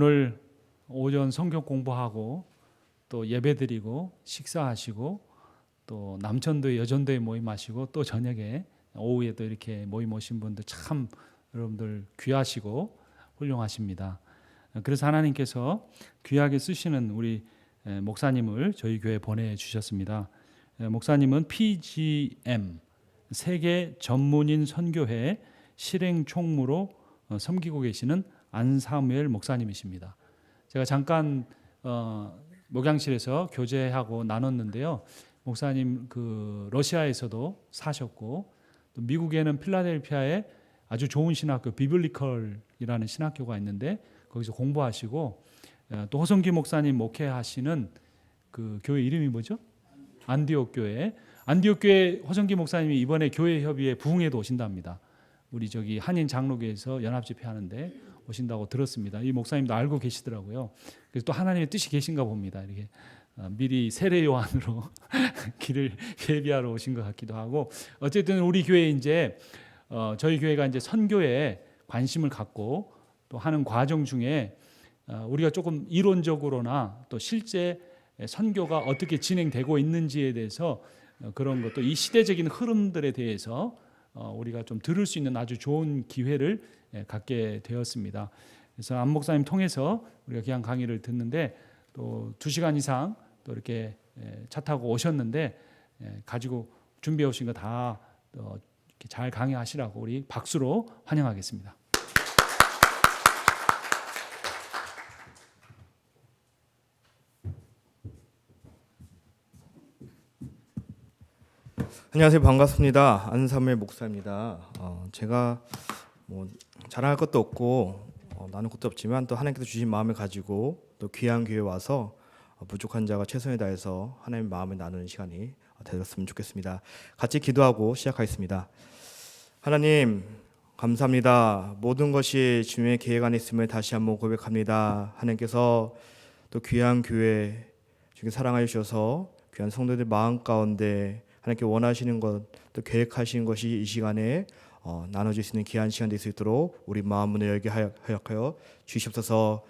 오늘 오전 성경 공부하고 또 예배드리고 식사하시고 또 남천도에 여전도에 모임하시고 또 저녁에 오후에 또 이렇게 모임 오신 분들 참 여러분들 귀하시고 훌륭하십니다. 그래서 하나님께서 귀하게 쓰시는 우리 목사님을 저희 교회에 보내주셨습니다. 목사님은 PGM 세계 전문인 선교회 실행 총무로 섬기고 계시는 안사무엘 목사님이십니다. 제가 잠깐 목양실에서 교제하고 나눴는데요. 목사님 그 러시아에서도 사셨고 또 미국에는 필라델피아에 아주 좋은 신학교 비블리컬이라는 신학교가 있는데 거기서 공부하시고 또 호성기 목사님 목회하시는 그 교회 이름이 뭐죠? 안디옥 교회. 안디옥 교회 호성기 목사님이 이번에 교회 협의회 부흥회도 오신답니다. 우리 저기 한인 장로교에서 연합 집회하는데 오신다고 들었습니다. 이 목사님도 알고 계시더라고요. 그래서 또 하나님의 뜻이 계신가 봅니다. 이렇게 미리 세례 요한으로 길을 예비하러 오신 것 같기도 하고 어쨌든 우리 교회 이제 저희 교회가 이제 선교에 관심을 갖고 또 하는 과정 중에 우리가 조금 이론적으로나 또 실제 선교가 어떻게 진행되고 있는지에 대해서 그런 것도 이 시대적인 흐름들에 대해서 우리가 좀 들을 수 있는 아주 좋은 기회를 갖게 되었습니다. 그래서 안 목사님 통해서 우리가 귀한 강의를 듣는데 또 2시간 이상 또 이렇게 차 타고 오셨는데 가지고 준비해 오신 거 다 잘 강의하시라고 우리 박수로 환영하겠습니다. 안녕하세요. 반갑습니다. 안사무엘 목사입니다. 제가 뭐 자랑할 것도 없고 나눌 것도 없지만 또 하나님께서 주신 마음을 가지고 또 귀한 교회에 와서 부족한 자가 최선을 다해서 하나님의 마음을 나누는 시간이 되었으면 좋겠습니다. 같이 기도하고 시작하겠습니다. 하나님 감사합니다. 모든 것이 주님의 계획 안에 있음을 다시 한번 고백합니다. 하나님께서 또 귀한 교회 주님께 사랑하여 주셔서 귀한 성도들 마음 가운데 하나님께 원하시는 것, 또 계획하시는 것이 이 시간에 나눠질 수 있는 귀한 시간 될 수 있도록 우리 마음 문을 열게 하여 주시옵소서.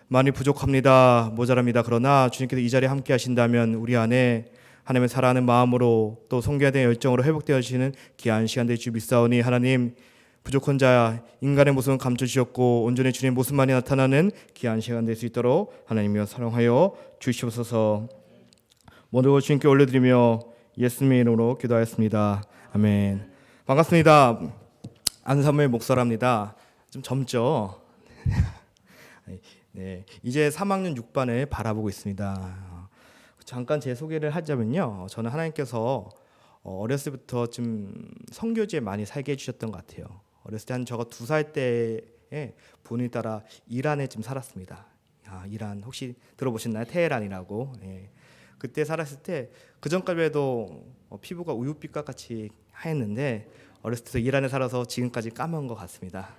많이 부족합니다. 모자랍니다. 그러나 주님께서 이 자리에 함께 하신다면 우리 안에 하나님을 사랑하는 마음으로 또 섬겨야 되는 열정으로 회복되어지는 귀한 시간 될 줄 믿사오니 하나님 부족한 자 인간의 모습은 감춰주셨고 온전히 주님의 모습만이 나타나는 귀한 시간 될 수 있도록 하나님이여 사랑하여 주시옵소서. 모든 것 주님께 올려드리며 예수님의 이름으로 기도하였습니다. 아멘. 반갑습니다. 안사무엘 목사랍니다. 좀 젊죠? 네, 이제 3학년 6반을 바라보고 있습니다. 잠깐 제 소개를 하자면요. 저는 하나님께서 어렸을 때부터 좀 선교지에 많이 살게 해주셨던 것 같아요. 어렸을 때 한 저가 2살 때에 부모님 따라 이란에 좀 살았습니다. 이란 혹시 들어보셨나요? 테헤란이라고. 예. 그때 살았을 때 그 전까지만 해도 피부가 우유빛과 같이 하였는데 어렸을 때 이란에 살아서 지금까지 까만 것 같습니다.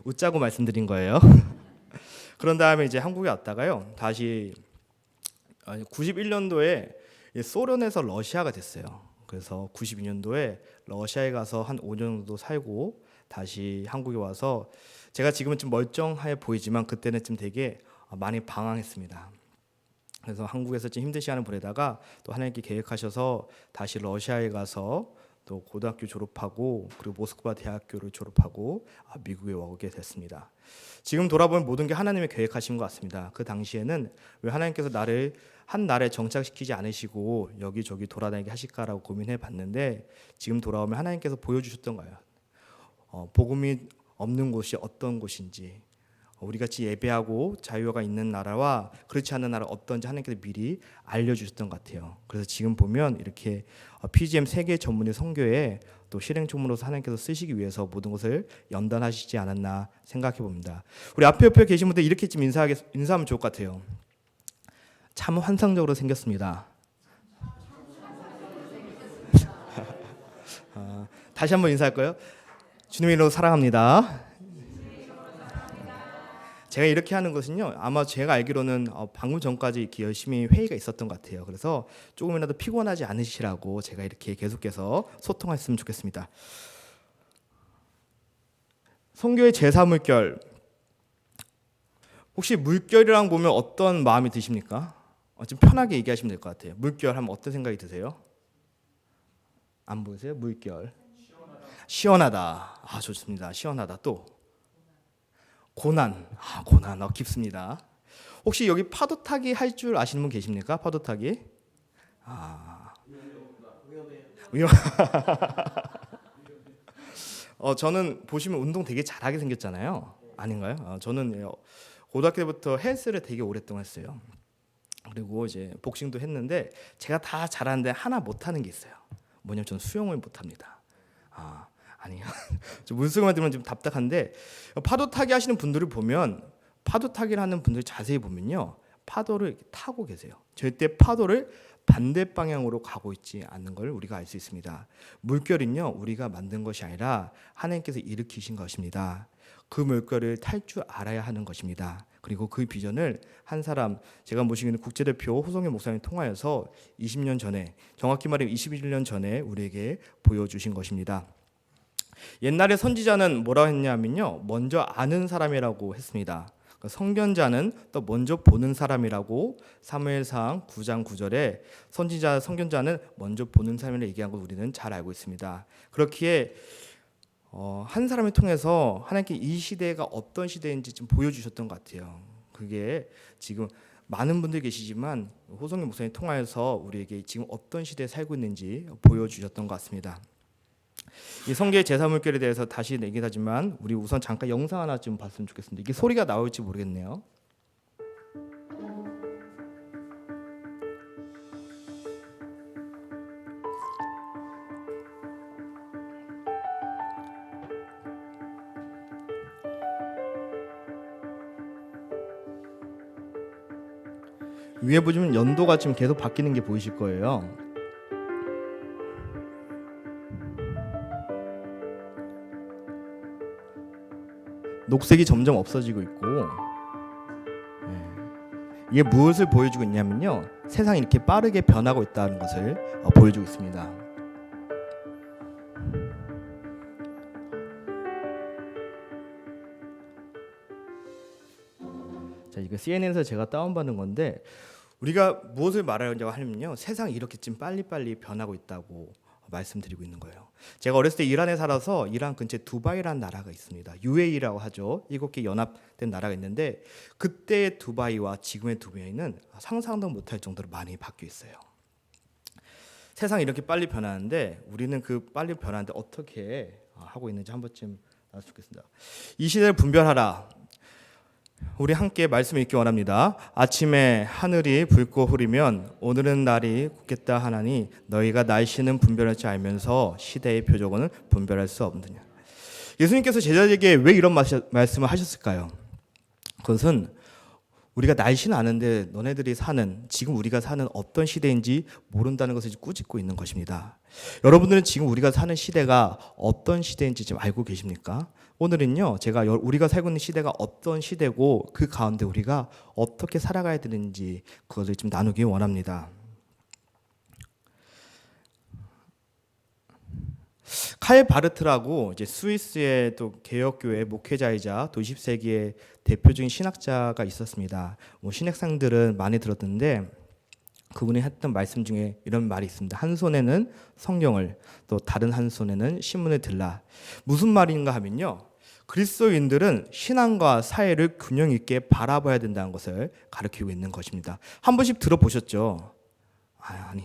웃자고 말씀드린 거예요. 그런 다음에 이제 한국에 왔다가요. 다시 91년도에 소련에서 러시아가 됐어요. 그래서 92년도에 러시아에 가서 한 5년 정도 살고 다시 한국에 와서 제가 지금은 좀 멀쩡해 보이지만 그때는 좀 되게 많이 방황했습니다. 그래서 한국에서 좀 힘든 시간을 보내다가 또 하나님께 계획하셔서 다시 러시아에 가서 또 고등학교 졸업하고 그리고 모스크바 대학교를 졸업하고 미국에 오게 됐습니다. 지금 돌아보면 모든 게 하나님의 계획하신 것 같습니다. 그 당시에는 왜 하나님께서 나를 한 나라에 정착시키지 않으시고 여기저기 돌아다니게 하실까라고 고민해 봤는데 지금 돌아오면 하나님께서 보여주셨던 거예요. 복음이 없는 곳이 어떤 곳인지 우리 같이 예배하고 자유가 있는 나라와 그렇지 않은 나라 어떤지 하나님께서 미리 알려주셨던 것 같아요. 그래서 지금 보면 이렇게 PGM 세계 전문의 선교에 또 실행 총무로서 하나님께서 쓰시기 위해서 모든 것을 연단하시지 않았나 생각해 봅니다. 우리 앞에 옆에 계신 분들 이렇게 좀 인사하면 좋을 것 같아요. 참 환상적으로 생겼습니다. 다시 한번 인사할까요? 주님의 이름으로 사랑합니다. 제가 이렇게 하는 것은요. 아마 제가 알기로는 방금 전까지 이렇게 열심히 회의가 있었던 것 같아요. 그래서 조금이라도 피곤하지 않으시라고 제가 이렇게 계속해서 소통했으면 좋겠습니다. 선교의 제3물결 혹시 물결이랑 보면 어떤 마음이 드십니까? 좀 편하게 얘기하시면 될 것 같아요. 물결 하면 어떤 생각이 드세요? 안 보이세요? 물결. 시원하다. 아, 좋습니다. 시원하다. 또 고난. 아, 고난. 깊습니다. 혹시 여기 파도 타기 할 줄 아시는 분 계십니까? 파도 타기? 아, 위험. 저는 보시면 운동 되게 잘하게 생겼잖아요. 아닌가요? 저는 고등학교 때부터 헬스를 되게 오랫동안 했어요. 그리고 이제 복싱도 했는데 제가 다 잘하는데 하나 못하는 게 있어요. 뭐냐면 저는 수영을 못합니다. 아니요. 물속에만 들으면 좀 답답한데 파도 타기 하시는 분들을 보면 파도 타기를 하는 분들 자세히 보면요. 파도를 이렇게 타고 계세요. 절대 파도를 반대 방향으로 가고 있지 않는 걸 우리가 알 수 있습니다. 물결은요. 우리가 만든 것이 아니라 하나님께서 일으키신 것입니다. 그 물결을 탈 줄 알아야 하는 것입니다. 그리고 그 비전을 한 사람, 제가 모시고 있는 국제대표 호성현 목사님 통하여서 20년 전에, 정확히 말하면 21년 전에 우리에게 보여주신 것입니다. 옛날에 선지자는 뭐라고 했냐면요, 먼저 아는 사람이라고 했습니다. 선견자는 또 먼저 보는 사람이라고 사무엘상 9장 9절에 선지자, 선견자는 먼저 보는 사람이라고 얘기한 걸 우리는 잘 알고 있습니다. 그렇기에 한 사람을 통해서 하나님께 이 시대가 어떤 시대인지 좀 보여주셨던 것 같아요. 그게 지금 많은 분들 계시지만 호성현 목사님 통하여서 우리에게 지금 어떤 시대에 살고 있는지 보여주셨던 것 같습니다. 이 성계의 제사물결에 대해서 다시 얘기를 하지만 우리 우선 잠깐 영상 하나 좀 봤으면 좋겠습니다. 이게 소리가 나올지 모르겠네요. 위에 보시면 연도가 지금 계속 바뀌는 게 보이실 거예요. 녹색이 점점 없어지고 있고, 이게 무엇을 보여주고 있냐면요, 세상이 이렇게 빠르게 변하고 있다는 것을 보여주고 있습니다. 자, 이거 CNN에서 제가 다운받은 건데, 우리가 무엇을 말하려고 하면요, 세상이 이렇게 지금 빨리빨리 변하고 있다고 말씀드리고 있는 거예요. 제가 어렸을 때 이란에 살아서 이란 근처에 두바이라는 나라가 있습니다. UAE라고 하죠. 7개 연합된 나라가 있는데 그때의 두바이와 지금의 두바이는 상상도 못할 정도로 많이 바뀌어 있어요. 세상이 이렇게 빨리 변하는데 우리는 그 빨리 변하는데 어떻게 하고 있는지 한 번쯤 알았으면 좋겠습니다. 이 시대를 분별하라. 우리 함께 말씀 읽기 원합니다. 아침에 하늘이 붉고 흐리면 오늘은 날이 굳겠다 하나니 너희가 날씨는 분별할 줄 알면서 시대의 표적은 분별할 수 없느냐. 예수님께서 제자들에게 왜 이런 말씀을 하셨을까요? 그것은 우리가 날씨는 아는데 너네들이 사는, 지금 우리가 사는 어떤 시대인지 모른다는 것을 꾸짖고 있는 것입니다. 여러분들은 지금 우리가 사는 시대가 어떤 시대인지 지금 알고 계십니까? 오늘은요, 제가 우리가 살고 있는 시대가 어떤 시대고 그 가운데 우리가 어떻게 살아가야 되는지 그것을 좀 나누기 원합니다. 칼 바르트라고 이제 스위스의 또 개혁교회 목회자이자 또 20세기의 대표적인 신학자가 있었습니다. 신학생들은 많이 들었는데 그분이 했던 말씀 중에 이런 말이 있습니다. 한 손에는 성경을, 또 다른 한 손에는 신문을 들라. 무슨 말인가 하면요, 그리스도인들은 신앙과 사회를 균형 있게 바라봐야 된다는 것을 가르치고 있는 것입니다. 한 번씩 들어보셨죠? 아니.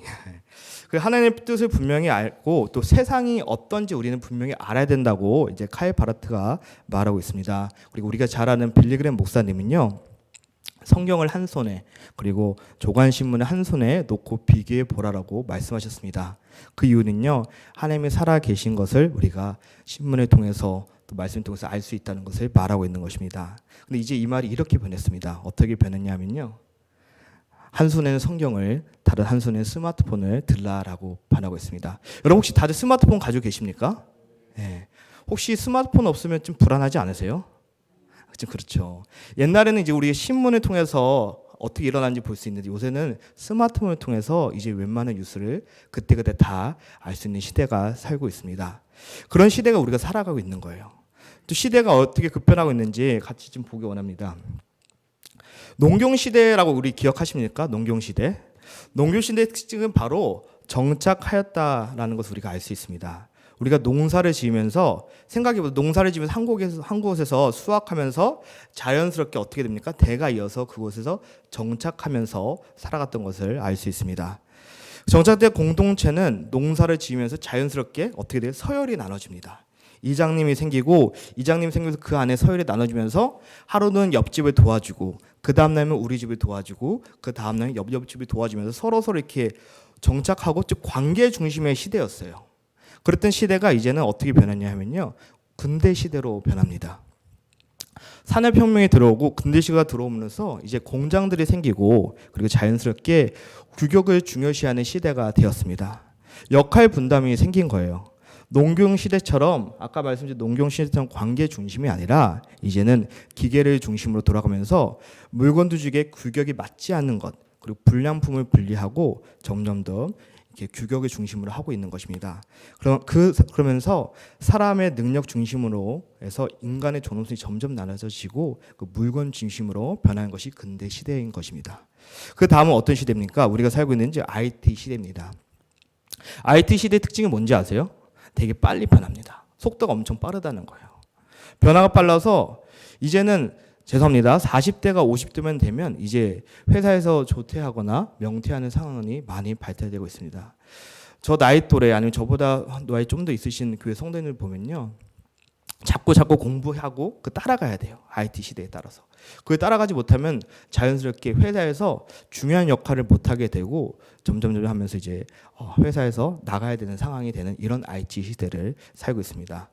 하나님의 뜻을 분명히 알고 또 세상이 어떤지 우리는 분명히 알아야 된다고 이제 칼 바르트가 말하고 있습니다. 그리고 우리가 잘 아는 빌리그램 목사님은요, 성경을 한 손에 그리고 조간신문을 한 손에 놓고 비교해 보라라고 말씀하셨습니다. 그 이유는요, 하나님이 살아 계신 것을 우리가 신문을 통해서 또 말씀을 통해서 알 수 있다는 것을 말하고 있는 것입니다. 근데 이제 이 말이 이렇게 변했습니다. 어떻게 변했냐면요, 한 손에는 성경을, 다른 한 손에는 스마트폰을 들라라고 반하고 있습니다. 여러분 혹시 다들 스마트폰 가지고 계십니까? 네. 혹시 스마트폰 없으면 좀 불안하지 않으세요? 그렇죠. 옛날에는 이제 우리 신문을 통해서 어떻게 일어나는지 볼 수 있는데 요새는 스마트폰을 통해서 이제 웬만한 뉴스를 그때그때 다 알 수 있는 시대가 살고 있습니다. 그런 시대가 우리가 살아가고 있는 거예요. 또 시대가 어떻게 급변하고 있는지 같이 좀 보기 원합니다. 농경시대라고 우리 기억하십니까? 농경시대. 농경시대의 특징은 바로 정착하였다라는 것을 우리가 알 수 있습니다. 우리가 농사를 지으면서 생각해보면 농사를 지으면서 한 곳에서 수확하면서 자연스럽게 어떻게 됩니까? 대가 이어서 그곳에서 정착하면서 살아갔던 것을 알 수 있습니다. 정착된 공동체는 농사를 지으면서 자연스럽게 어떻게 돼요? 서열이 나눠집니다. 이장님이 생기고 이장님이 생기면서 그 안에 서열이 나눠지면서 하루는 옆집을 도와주고 그 다음 날은 우리 집을 도와주고 그 다음 날은 옆집을 도와주면서 서로 이렇게 정착하고 즉 관계 중심의 시대였어요. 그랬던 시대가 이제는 어떻게 변했냐 하면요. 근대 시대로 변합니다. 산업혁명이 들어오고 근대 시대가 들어오면서 이제 공장들이 생기고 그리고 자연스럽게 규격을 중요시하는 시대가 되었습니다. 역할 분담이 생긴 거예요. 농경 시대처럼 아까 말씀드린 농경 시대처럼 관계 중심이 아니라 이제는 기계를 중심으로 돌아가면서 물건도 주게 규격이 맞지 않는 것 그리고 불량품을 분리하고 점점 더 이렇게 규격을 중심으로 하고 있는 것입니다. 그러면서 사람의 능력 중심으로 해서 인간의 존엄성이 점점 나눠지고 그 물건 중심으로 변하는 것이 근대 시대인 것입니다. 그 다음은 어떤 시대입니까? 우리가 살고 있는 이제 IT 시대입니다. IT 시대의 특징이 뭔지 아세요? 되게 빨리 변합니다. 속도가 엄청 빠르다는 거예요. 변화가 빨라서 이제는 죄송합니다. 40대가 50대만 되면 이제 회사에서 조퇴하거나 명퇴하는 상황이 많이 발달되고 있습니다. 저 나이 또래 아니면 저보다 나이 좀 더 있으신 교회 성도님을 보면요. 자꾸 공부하고 그 따라가야 돼요. IT 시대에 따라서. 그에 따라가지 못하면 자연스럽게 회사에서 중요한 역할을 못하게 되고 점점 하면서 이제 회사에서 나가야 되는 상황이 되는 이런 IT 시대를 살고 있습니다.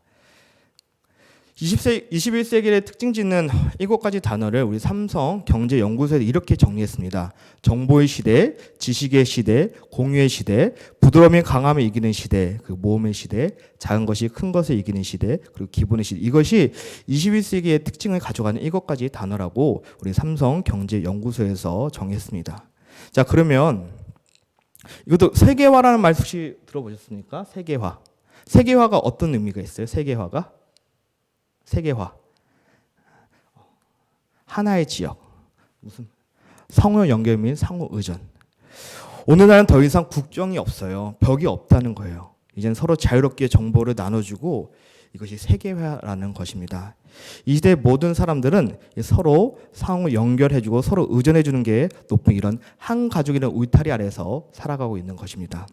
21세기의 특징 짓는 7가지 단어를 우리 삼성 경제연구소에서 이렇게 정리했습니다. 정보의 시대, 지식의 시대, 공유의 시대, 부드러움이 강함을 이기는 시대, 그 모험의 시대, 작은 것이 큰 것을 이기는 시대, 그리고 기본의 시대. 이것이 21세기의 특징을 가져가는 7가지 단어라고 우리 삼성 경제연구소에서 정했습니다. 자, 그러면 이것도 세계화라는 말 혹시 들어보셨습니까? 세계화. 세계화가 어떤 의미가 있어요? 세계화가? 세계화. 하나의 지역. 무슨 상호 연결 및 상호 의존. 오늘날은 더 이상 국경이 없어요. 벽이 없다는 거예요. 이제는 서로 자유롭게 정보를 나눠주고 이것이 세계화라는 것입니다. 이 시대 모든 사람들은 서로 상호 연결해주고 서로 의존해주는 게 높은 이런 한 가족이라는 울타리 아래서 살아가고 있는 것입니다.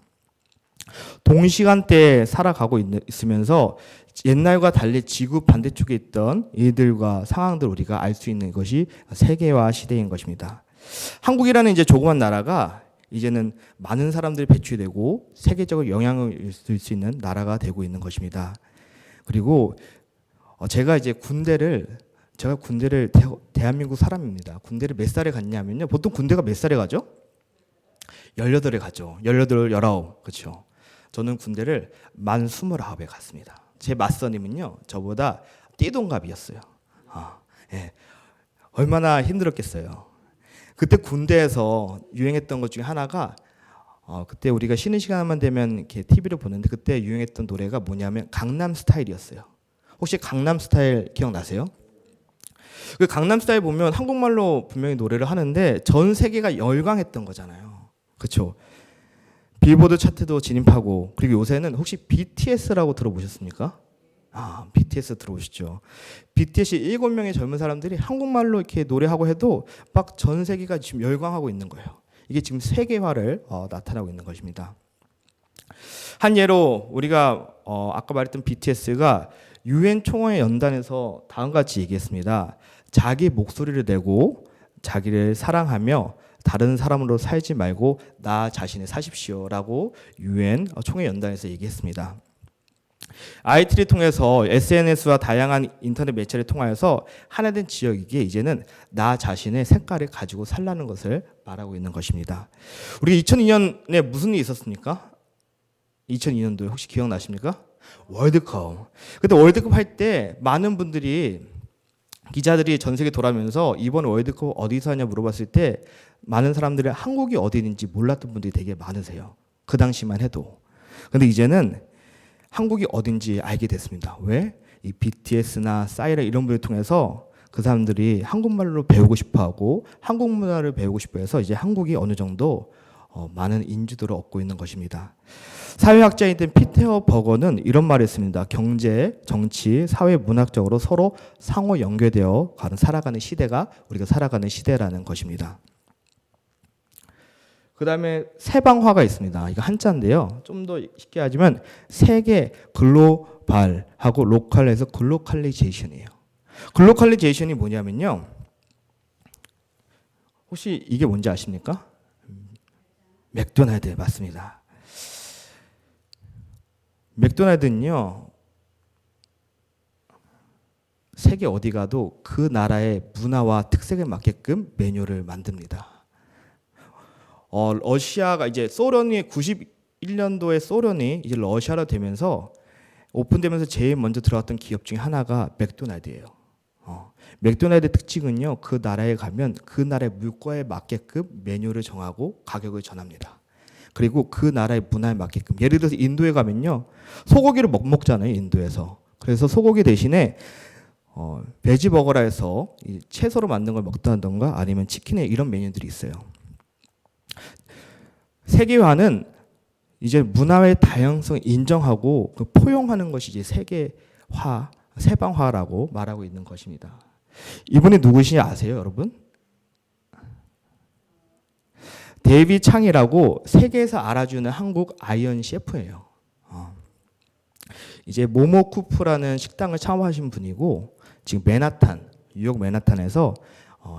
동시간대에 살아가고 있으면서 옛날과 달리 지구 반대쪽에 있던 일들과 상황들 우리가 알 수 있는 것이 세계화 시대인 것입니다. 한국이라는 이제 조그만 나라가 이제는 많은 사람들이 배출되고 세계적으로 영향을 줄 수 있는 나라가 되고 있는 것입니다. 그리고 제가 군대를 대한민국 사람입니다. 군대를 몇 살에 갔냐면요. 보통 군대가 몇 살에 가죠? 18에 가죠. 18, 19. 그렇죠. 저는 군대를 만 29에 갔습니다. 제 맞선임은요. 저보다 띠동갑이었어요. 예. 얼마나 힘들었겠어요. 그때 군대에서 유행했던 것 중에 하나가 그때 우리가 쉬는 시간만 되면 이렇게 TV를 보는데 그때 유행했던 노래가 뭐냐면 강남 스타일이었어요. 혹시 강남 스타일 기억나세요? 그 강남 스타일 보면 한국말로 분명히 노래를 하는데 전 세계가 열광했던 거잖아요. 그렇죠? 빌보드 차트도 진입하고 그리고 요새는 혹시 BTS라고 들어보셨습니까? BTS 들어보시죠. BTS 7명의 젊은 사람들이 한국말로 이렇게 노래하고 해도 막 전 세계가 지금 열광하고 있는 거예요. 이게 지금 세계화를 나타나고 있는 것입니다. 한 예로 우리가 아까 말했던 BTS가 유엔 총회 연단에서 다음과 같이 얘기했습니다. 자기 목소리를 내고 자기를 사랑하며 다른 사람으로 살지 말고 나 자신을 사십시오라고 유엔 총회 연단에서 얘기했습니다. IT를 통해서 SNS와 다양한 인터넷 매체를 통하여서 하나된 지역이기에 이제는 나 자신의 색깔을 가지고 살라는 것을 말하고 있는 것입니다. 우리 2002년에 무슨 일이 있었습니까? 2002년도에 혹시 기억나십니까? 월드컵. 그때 월드컵 할 때 많은 분들이 기자들이 전 세계 돌아면서 이번 월드컵 어디서 하냐 물어봤을 때 많은 사람들이 한국이 어디 있는지 몰랐던 분들이 되게 많으세요. 그 당시만 해도. 근데 이제는 한국이 어딘지 알게 됐습니다. 왜? 이 BTS나 싸이라 이런 분을 통해서 그 사람들이 한국말로 배우고 싶어하고 한국 문화를 배우고 싶어해서 이제 한국이 어느 정도 많은 인지도를 얻고 있는 것입니다. 사회학자인 피터 버거는 이런 말을 했습니다. 경제, 정치, 사회, 문학적으로 서로 상호 연계되어 살아가는 시대가 우리가 살아가는 시대라는 것입니다. 그 다음에 세방화가 있습니다. 이거 한자인데요. 좀 더 쉽게 하자면 세계 글로벌하고 로컬에서 글로컬리제이션이에요. 글로컬리제이션이 뭐냐면요. 혹시 이게 뭔지 아십니까? 맥도날드 맞습니다. 맥도날드는요. 세계 어디 가도 그 나라의 문화와 특색에 맞게끔 메뉴를 만듭니다. 러시아가 이제 소련이 91년도에 소련이 이제 러시아로 되면서 오픈되면서 제일 먼저 들어갔던 기업 중에 하나가 맥도날드예요. 맥도날드 특징은요, 그 나라에 가면 그 나라의 물가에 맞게끔 메뉴를 정하고 가격을 전합니다. 그리고 그 나라의 문화에 맞게끔, 예를 들어서 인도에 가면요, 소고기를 먹잖아요, 인도에서. 그래서 소고기 대신에 베지버거라 해서 채소로 만든 걸 먹다던가 아니면 치킨에 이런 메뉴들이 있어요. 세계화는 이제 문화의 다양성을 인정하고 그 포용하는 것이 이제 세계화, 세방화라고 말하고 있는 것입니다. 이분이 누구신지 아세요, 여러분? 데이비 창이라고 세계에서 알아주는 한국 아이언 셰프예요. 이제 모모쿠프라는 식당을 창업하신 분이고 지금 맨하탄, 뉴욕 맨하탄에서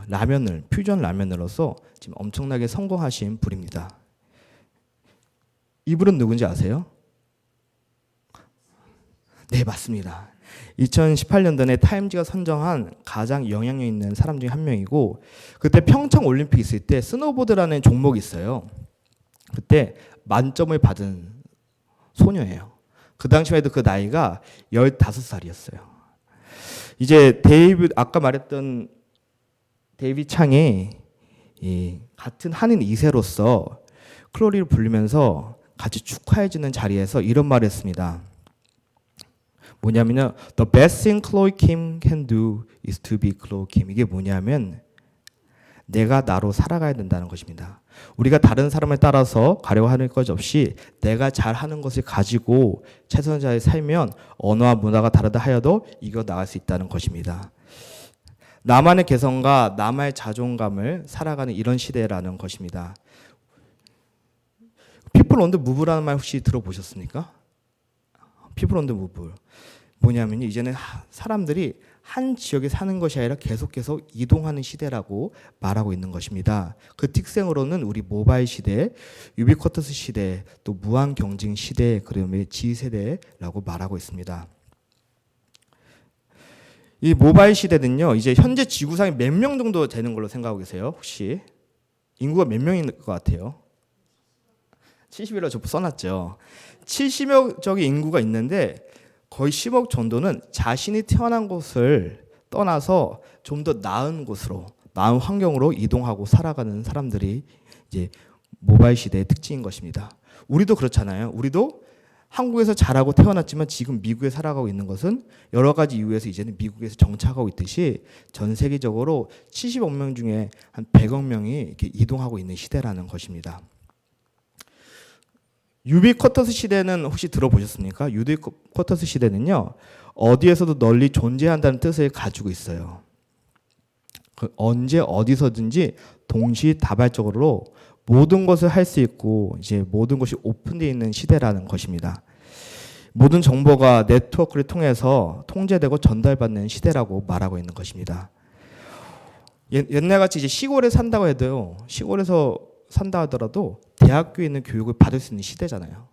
라면을 퓨전 라면으로서 지금 엄청나게 성공하신 분입니다. 이분은 누군지 아세요? 네, 맞습니다. 2018년도에 타임즈가 선정한 가장 영향력 있는 사람 중에 한 명이고 그때 평창 올림픽 있을 때 스노보드라는 종목이 있어요. 그때 만점을 받은 소녀예요. 그 당시만 해도 그 나이가 15살이었어요. 이제 아까 말했던 데이비 창이 같은 한인 2세로서 클로리를 부르면서 같이 축하해주는 자리에서 이런 말을 했습니다. 뭐냐면요, The best thing Chloe Kim can do is to be Chloe Kim. 이게 뭐냐면 내가 나로 살아가야 된다는 것입니다. 우리가 다른 사람을 따라서 가려고 하는 것 없이 내가 잘하는 것을 가지고 최선을 다해 살면 언어와 문화가 다르다 하여도 이겨 나갈 수 있다는 것입니다. 나만의 개성과 나만의 자존감을 살아가는 이런 시대라는 것입니다. People on the move라는 말 혹시 들어보셨습니까? People on the move. 뭐냐면 이제는 사람들이 한 지역에 사는 것이 아니라 계속 이동하는 시대라고 말하고 있는 것입니다. 그 특성으로는 우리 모바일 시대, 유비쿼터스 시대, 또 무한 경쟁 시대, 그다음에 G세대라고 말하고 있습니다. 이 모바일 시대는요, 이제 현재 지구상에 몇 명 정도 되는 걸로 생각하고 계세요? 혹시 인구가 몇 명인 것 같아요? 70이라고 저 써놨죠. 70억적의 인구가 있는데 거의 10억 정도는 자신이 태어난 곳을 떠나서 좀 더 나은 곳으로, 나은 환경으로 이동하고 살아가는 사람들이 이제 모바일 시대의 특징인 것입니다. 우리도 그렇잖아요. 우리도 한국에서 자라고 태어났지만 지금 미국에 살아가고 있는 것은 여러 가지 이유에서 이제는 미국에서 정착하고 있듯이 전 세계적으로 70억 명 중에 한 100억 명이 이렇게 이동하고 있는 시대라는 것입니다. 유비쿼터스 시대는 혹시 들어보셨습니까? 유비쿼터스 시대는요, 어디에서도 널리 존재한다는 뜻을 가지고 있어요. 언제 어디서든지 동시다발적으로 모든 것을 할 수 있고 이제 모든 것이 오픈되어 있는 시대라는 것입니다. 모든 정보가 네트워크를 통해서 통제되고 전달받는 시대라고 말하고 있는 것입니다. 옛날같이 이제 시골에 산다고 해도요, 시골에서 산다 하더라도 대학교에 있는 교육을 받을 수 있는 시대잖아요.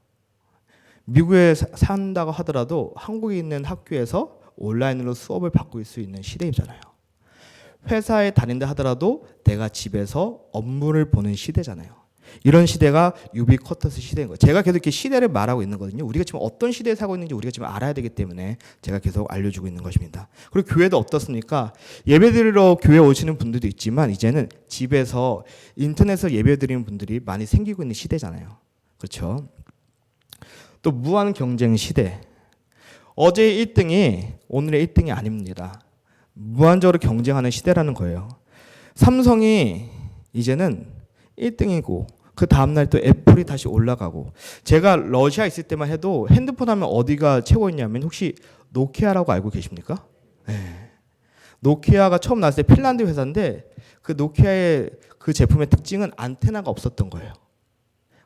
미국에 산다고 하더라도 한국에 있는 학교에서 온라인으로 수업을 받고 수 있는 시대잖아요. 회사에 다닌다 하더라도 내가 집에서 업무를 보는 시대잖아요. 이런 시대가 유비쿼터스 시대인 거예요. 제가 계속 이렇게 시대를 말하고 있는 거거든요. 우리가 지금 어떤 시대에 살고 있는지 우리가 지금 알아야 되기 때문에 제가 계속 알려주고 있는 것입니다. 그리고 교회도 어떻습니까? 예배드리러 교회 오시는 분들도 있지만 이제는 집에서 인터넷에서 예배드리는 분들이 많이 생기고 있는 시대잖아요. 그렇죠? 또 무한 경쟁 시대. 어제의 1등이 오늘의 1등이 아닙니다. 무한적으로 경쟁하는 시대라는 거예요. 삼성이 이제는 1등이고 그 다음날 또 애플이 다시 올라가고, 제가 러시아 있을 때만 해도 핸드폰 하면 어디가 최고였냐면 혹시 노키아라고 알고 계십니까? 네. 노키아가 처음 나왔을 때 핀란드 회사인데 그 노키아의 그 제품의 특징은 안테나가 없었던 거예요.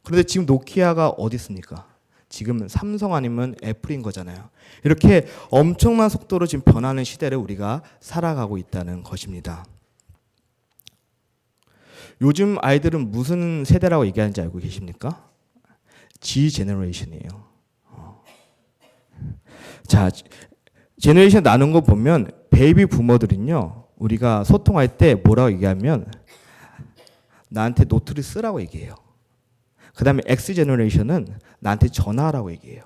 그런데 지금 노키아가 어디 있습니까? 지금 삼성 아니면 애플인 거잖아요. 이렇게 엄청난 속도로 지금 변하는 시대를 우리가 살아가고 있다는 것입니다. 요즘 아이들은 무슨 세대라고 얘기하는지 알고 계십니까? G 제너레이션이에요. 자, 제너레이션 나눈 거 보면 베이비 부모들은요, 우리가 소통할 때 뭐라고 얘기하면 나한테 노트를 쓰라고 얘기해요. 그 다음에 X 제너레이션은 나한테 전화하라고 얘기해요.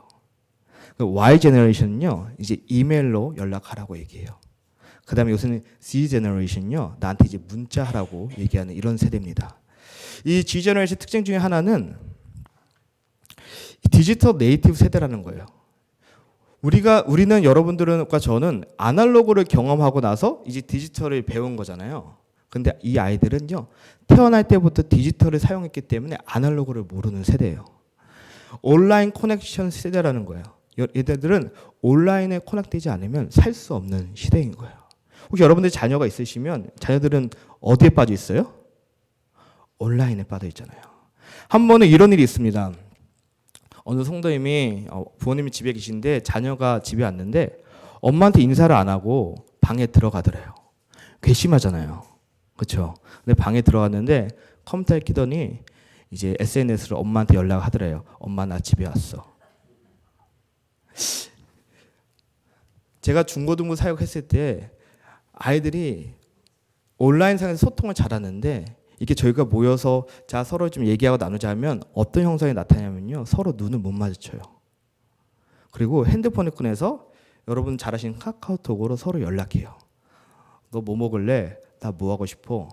Y 제너레이션은요, 이제 이메일로 연락하라고 얘기해요. 그 다음에 요새는 Z 제너레이션은요, 나한테 이제 문자하라고 얘기하는 이런 세대입니다. 이 G 제너레이션 특징 중에 하나는 디지털 네이티브 세대라는 거예요. 우리는 여러분들과 저는 아날로그를 경험하고 나서 이제 디지털을 배운 거잖아요. 근데 이 아이들은요, 태어날 때부터 디지털을 사용했기 때문에 아날로그를 모르는 세대예요. 온라인 커넥션 세대라는 거예요. 얘들은 온라인에 커넥되지 않으면 살 수 없는 시대인 거예요. 혹시 여러분들 자녀가 있으시면 자녀들은 어디에 빠져 있어요? 온라인에 빠져 있잖아요. 한 번은 이런 일이 있습니다. 어느 성도님이 부모님이 집에 계신데 자녀가 집에 왔는데 엄마한테 인사를 안 하고 방에 들어가더래요. 괘씸하잖아요. 그렇죠? 근데 방에 들어갔는데 컴퓨터에 끼더니 이제 SNS로 엄마한테 연락하더래요. 엄마 나 집에 왔어. 제가 중고등부 사역했을 때 아이들이 온라인상에서 소통을 잘하는데 이게 저희가 모여서 자 서로 좀 얘기하고 나누자 하면 어떤 형상이 나타나냐면요, 서로 눈을 못 마주쳐요. 그리고 핸드폰을 꺼내서 여러분 잘 아시는 카카오톡으로 서로 연락해요. 너 뭐 먹을래? 나 뭐 하고 싶어?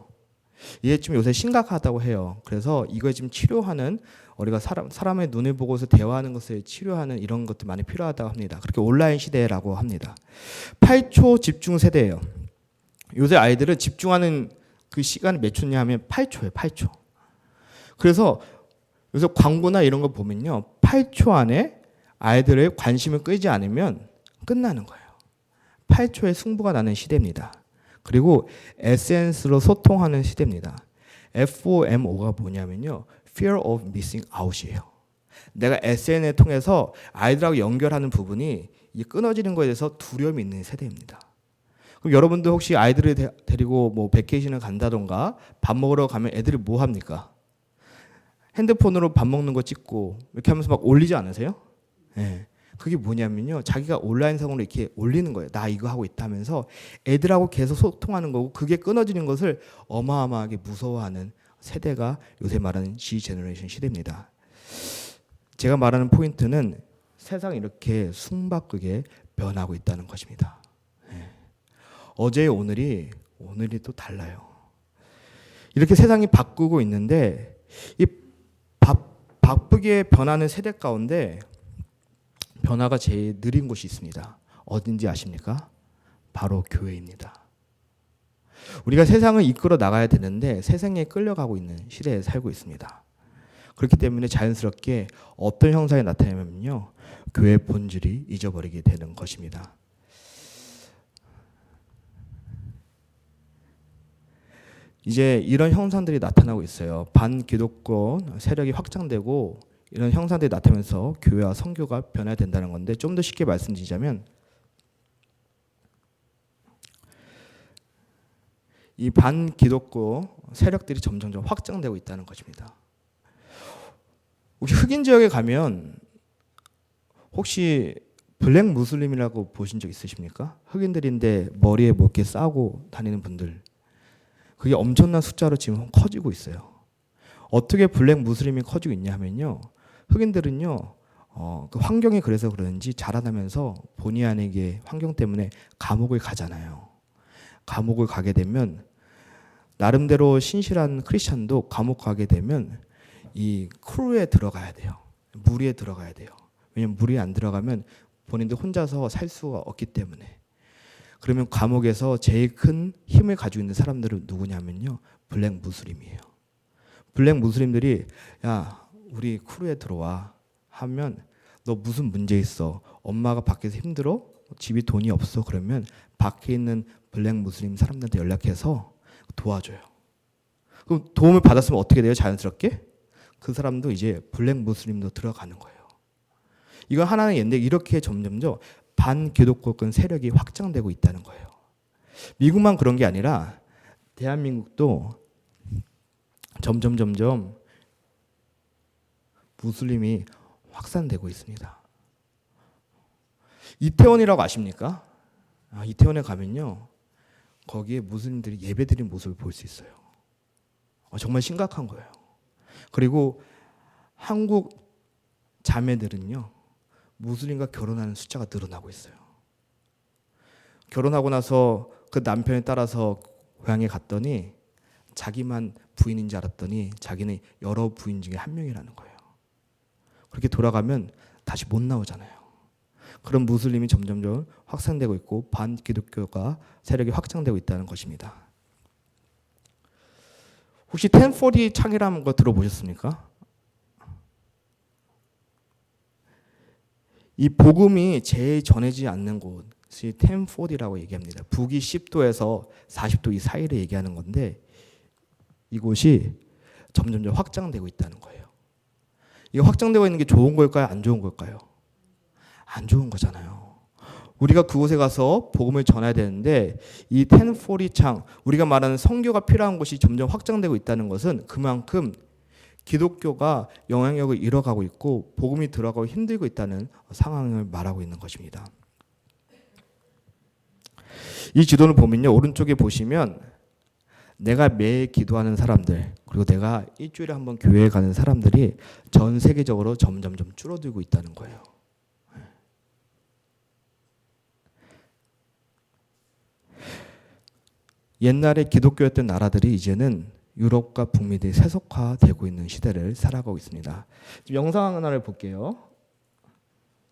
이게 좀 요새 심각하다고 해요. 그래서 이거에 지금 치료하는, 우리가 사람의 눈을 보고서 대화하는 것을 치료하는 이런 것도 많이 필요하다고 합니다. 그렇게 온라인 시대라고 합니다. 8초 집중 세대예요. 요새 아이들은 집중하는 그 시간이 몇 초냐 하면 8초예요. 8초. 그래서 요새 광고나 이런 거 보면요, 8초 안에 아이들의 관심을 끄지 않으면 끝나는 거예요. 8초에 승부가 나는 시대입니다. 그리고 SNS로 소통하는 시대입니다. FOMO가 뭐냐면요, Fear of Missing Out이에요. 내가 SNS를 통해서 아이들하고 연결하는 부분이 끊어지는 것에 대해서 두려움이 있는 세대입니다. 그럼 여러분들 혹시 아이들을 데리고 뭐 베케이션을 간다던가 밥 먹으러 가면 애들이 뭐 합니까? 핸드폰으로 밥 먹는 거 찍고 이렇게 하면서 막 올리지 않으세요? 네. 그게 뭐냐면요, 자기가 온라인상으로 이렇게 올리는 거예요. 나 이거 하고 있다 하면서 애들하고 계속 소통하는 거고, 그게 끊어지는 것을 어마어마하게 무서워하는 세대가 요새 말하는 G 제너레이션 시대입니다. 제가 말하는 포인트는 세상이 이렇게 숨바꾸게 변하고 있다는 것입니다. 네. 어제의 오늘이 또 달라요. 이렇게 세상이 바꾸고 있는데 이 바쁘게 변하는 세대 가운데 변화가 제일 느린 곳이 있습니다. 어딘지 아십니까? 바로 교회입니다. 우리가 세상을 이끌어 나가야 되는데 세상에 끌려가고 있는 시대에 살고 있습니다. 그렇기 때문에 자연스럽게 어떤 형상이 나타나면요, 교회의 본질이 잊어버리게 되는 것입니다. 이제 이런 형상들이 나타나고 있어요. 반기독권 세력이 확장되고 이런 형상들이 나타나면서 교회와 선교가 변해야 된다는 건데, 좀 더 쉽게 말씀드리자면 이 반기독교 세력들이 점점 확장되고 있다는 것입니다. 혹시 흑인 지역에 가면 혹시 블랙 무슬림이라고 보신 적 있으십니까? 흑인들인데 머리에 뭐 이렇게 싸고 다니는 분들, 그게 엄청난 숫자로 지금 커지고 있어요. 어떻게 블랙 무슬림이 커지고 있냐 하면요, 흑인들은요, 그 환경이 그래서 그런지 자라나면서 본의 아니게 환경 때문에 감옥을 가잖아요. 감옥을 가게 되면 나름대로 신실한 크리스찬도 감옥 가게 되면 이 크루에 들어가야 돼요. 무리에 들어가야 돼요. 왜냐면 무리에 안 들어가면 본인들 혼자서 살 수가 없기 때문에. 그러면 감옥에서 제일 큰 힘을 가지고 있는 사람들은 누구냐면요. 블랙 무슬림이에요. 블랙 무슬림들이 야 우리 크루에 들어와 하면 너 무슨 문제 있어? 엄마가 밖에서 힘들어? 집이 돈이 없어? 그러면 밖에 있는 블랙 무슬림 사람들한테 연락해서 도와줘요. 그럼 도움을 받았으면 어떻게 돼요? 자연스럽게 그 사람도 이제 블랙 무슬림도 들어가는 거예요. 이건 하나는 옛날 이렇게 점점점 반기독교권 세력이 확장되고 있다는 거예요. 미국만 그런 게 아니라 대한민국도 점점 무슬림이 확산되고 있습니다. 이태원이라고 아십니까? 이태원에 가면요. 거기에 무슬림들이 예배드리는 모습을 볼 수 있어요. 정말 심각한 거예요. 그리고 한국 자매들은요. 무슬림과 결혼하는 숫자가 늘어나고 있어요. 결혼하고 나서 그 남편에 따라서 고향에 갔더니 자기만 부인인 줄 알았더니 자기는 여러 부인 중에 한 명이라는 거예요. 그렇게 돌아가면 다시 못 나오잖아요. 그런 무슬림이 점점점 확산되고 있고 반기독교가 세력이 확장되고 있다는 것입니다. 혹시 1040 창이라는 거 들어보셨습니까? 이 복음이 제일 전해지지 않는 곳이 1040라고 얘기합니다. 북위 10도에서 40도 이 사이를 얘기하는 건데 이곳이 점점점 확장되고 있다는 거예요. 이게 확장되고 있는 게 좋은 걸까요? 안 좋은 걸까요? 안 좋은 거잖아요. 우리가 그곳에 가서 복음을 전해야 되는데 이 1040 창, 우리가 말하는 선교가 필요한 곳이 점점 확장되고 있다는 것은 그만큼 기독교가 영향력을 잃어가고 있고 복음이 들어가고 힘들고 있다는 상황을 말하고 있는 것입니다. 이 지도를 보면요. 오른쪽에 보시면 내가 매일 기도하는 사람들 그리고 내가 일주일에 한 번 교회에 가는 사람들이 전 세계적으로 점점점 줄어들고 있다는 거예요. 옛날에 기독교였던 나라들이 이제는 유럽과 북미들이 세속화되고 있는 시대를 살아가고 있습니다. 영상 하나를 볼게요.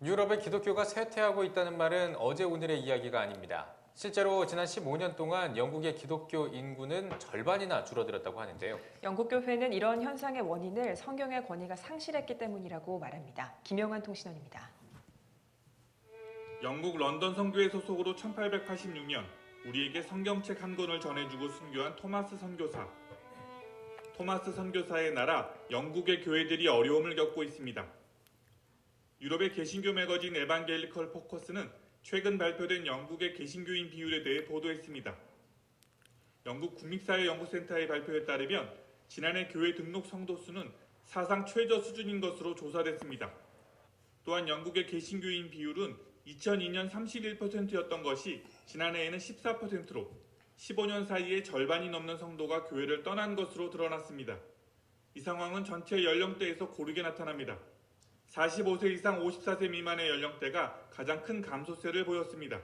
유럽의 기독교가 쇠퇴하고 있다는 말은 어제 오늘의 이야기가 아닙니다. 실제로 지난 15년 동안 영국의 기독교 인구는 절반이나 줄어들었다고 하는데요. 영국 교회는 이런 현상의 원인을 성경의 권위가 상실했기 때문이라고 말합니다. 김영환 통신원입니다. 영국 런던 선교회 소속으로 1886년 우리에게 성경책 한 권을 전해주고 순교한 토마스 선교사. 토마스 선교사의 나라 영국의 교회들이 어려움을 겪고 있습니다. 유럽의 개신교 매거진 에반겔리컬 포커스는 최근 발표된 영국의 개신교인 비율에 대해 보도했습니다. 영국 국립사회연구센터의 발표에 따르면 지난해 교회 등록 성도 수는 사상 최저 수준인 것으로 조사됐습니다. 또한 영국의 개신교인 비율은 2002년 31%였던 것이 지난해에는 14%로 15년 사이에 절반이 넘는 성도가 교회를 떠난 것으로 드러났습니다. 이 상황은 전체 연령대에서 고르게 나타납니다. 45세 이상 54세 미만의 연령대가 가장 큰 감소세를 보였습니다.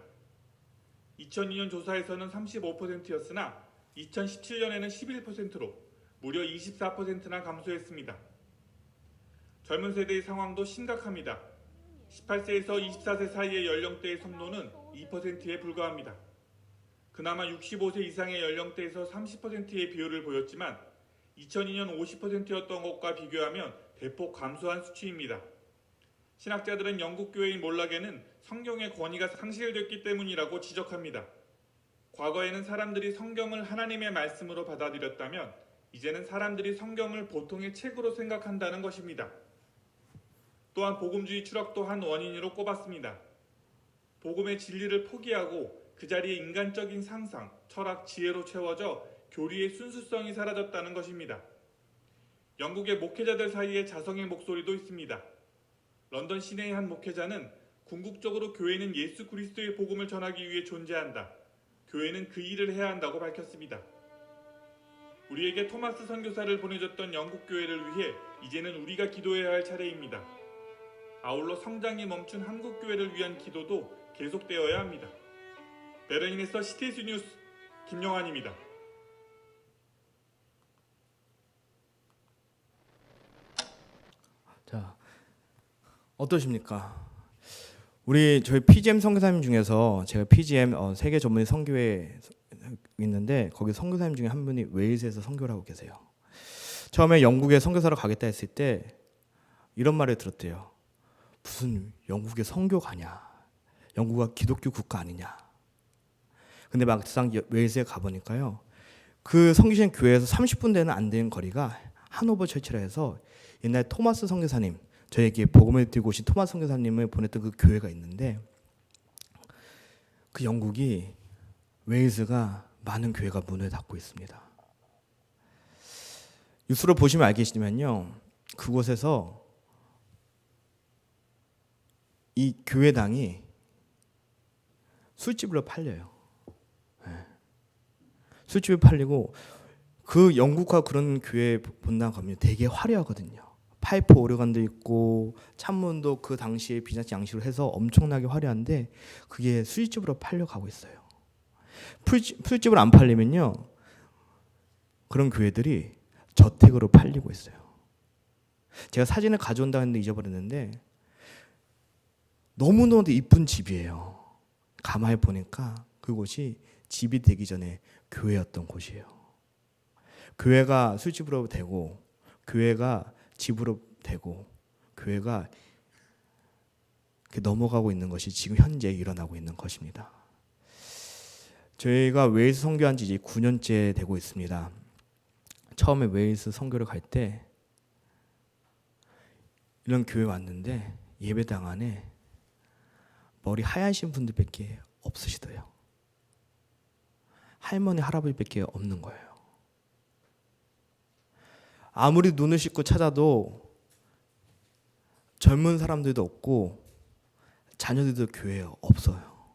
2002년 조사에서는 35%였으나 2017년에는 11%로 무려 24%나 감소했습니다. 젊은 세대의 상황도 심각합니다. 18세에서 24세 사이의 연령대의 성도는 2%에 불과합니다. 그나마 65세 이상의 연령대에서 30%의 비율을 보였지만 2002년 50%였던 것과 비교하면 대폭 감소한 수치입니다. 신학자들은 영국 교회인 몰락에는 성경의 권위가 상실됐기 때문이라고 지적합니다. 과거에는 사람들이 성경을 하나님의 말씀으로 받아들였다면 이제는 사람들이 성경을 보통의 책으로 생각한다는 것입니다. 또한 복음주의 추락도 한 원인으로 꼽았습니다. 복음의 진리를 포기하고 그 자리에 인간적인 상상, 철학, 지혜로 채워져 교리의 순수성이 사라졌다는 것입니다. 영국의 목회자들 사이에 자성의 목소리도 있습니다. 런던 시내의 한 목회자는 궁극적으로 교회는 예수 그리스도의 복음을 전하기 위해 존재한다. 교회는 그 일을 해야 한다고 밝혔습니다. 우리에게 토마스 선교사를 보내줬던 영국 교회를 위해 이제는 우리가 기도해야 할 차례입니다. 아울러 성장이 멈춘 한국 교회를 위한 기도도 계속되어야 합니다. 베를린에서 CTS 뉴스 김영환입니다. 자, 어떠십니까? 저희 PGM 선교사님 중에서 제가 PGM 세계 전문의 선교회 있는데 거기 선교사님 중에 한 분이 웨일즈에서 선교를 하고 계세요. 처음에 영국에 선교사로 가겠다 했을 때 이런 말을 들었대요. 무슨 영국에 선교 가냐? 영국가 기독교 국가 아니냐? 근데 막상 웨일즈에 가보니까요. 그 섬기신 교회에서 30분 되는 안 되는 거리가 하노버 처치라 해서 옛날 토마스 선교사님, 저에게 복음을 들고 오신 토마스 선교사님을 보냈던 그 교회가 있는데 그 영국이 웨일즈가 많은 교회가 문을 닫고 있습니다. 뉴스로 보시면 알겠지만요. 그곳에서 이 교회당이 술집으로 팔려요. 술집에 팔리고 그 영국화 그런 교회 본당 가면 되게 화려하거든요. 파이프 오르간도 있고 창문도 그 당시에 비잔티 양식으로 해서 엄청나게 화려한데 그게 술집으로 팔려가고 있어요. 술집으로 안 팔리면요. 그런 교회들이 저택으로 팔리고 있어요. 제가 사진을 가져온다 했는데 잊어버렸는데 너무너무 이쁜 집이에요. 가만히 보니까 그곳이 집이 되기 전에 교회였던 곳이에요. 교회가 술집으로 되고 교회가 집으로 되고 교회가 넘어가고 있는 것이 지금 현재 일어나고 있는 것입니다. 저희가 웨일스 선교한 지 이제 9년째 되고 있습니다. 처음에 웨일스 선교를 갈 때 이런 교회 왔는데 예배당 안에 머리 하얀신 분들밖에 없으시더래요. 할머니 할아버지밖에 없는 거예요. 아무리 눈을 씻고 찾아도 젊은 사람들도 없고 자녀들도 교회에 없어요.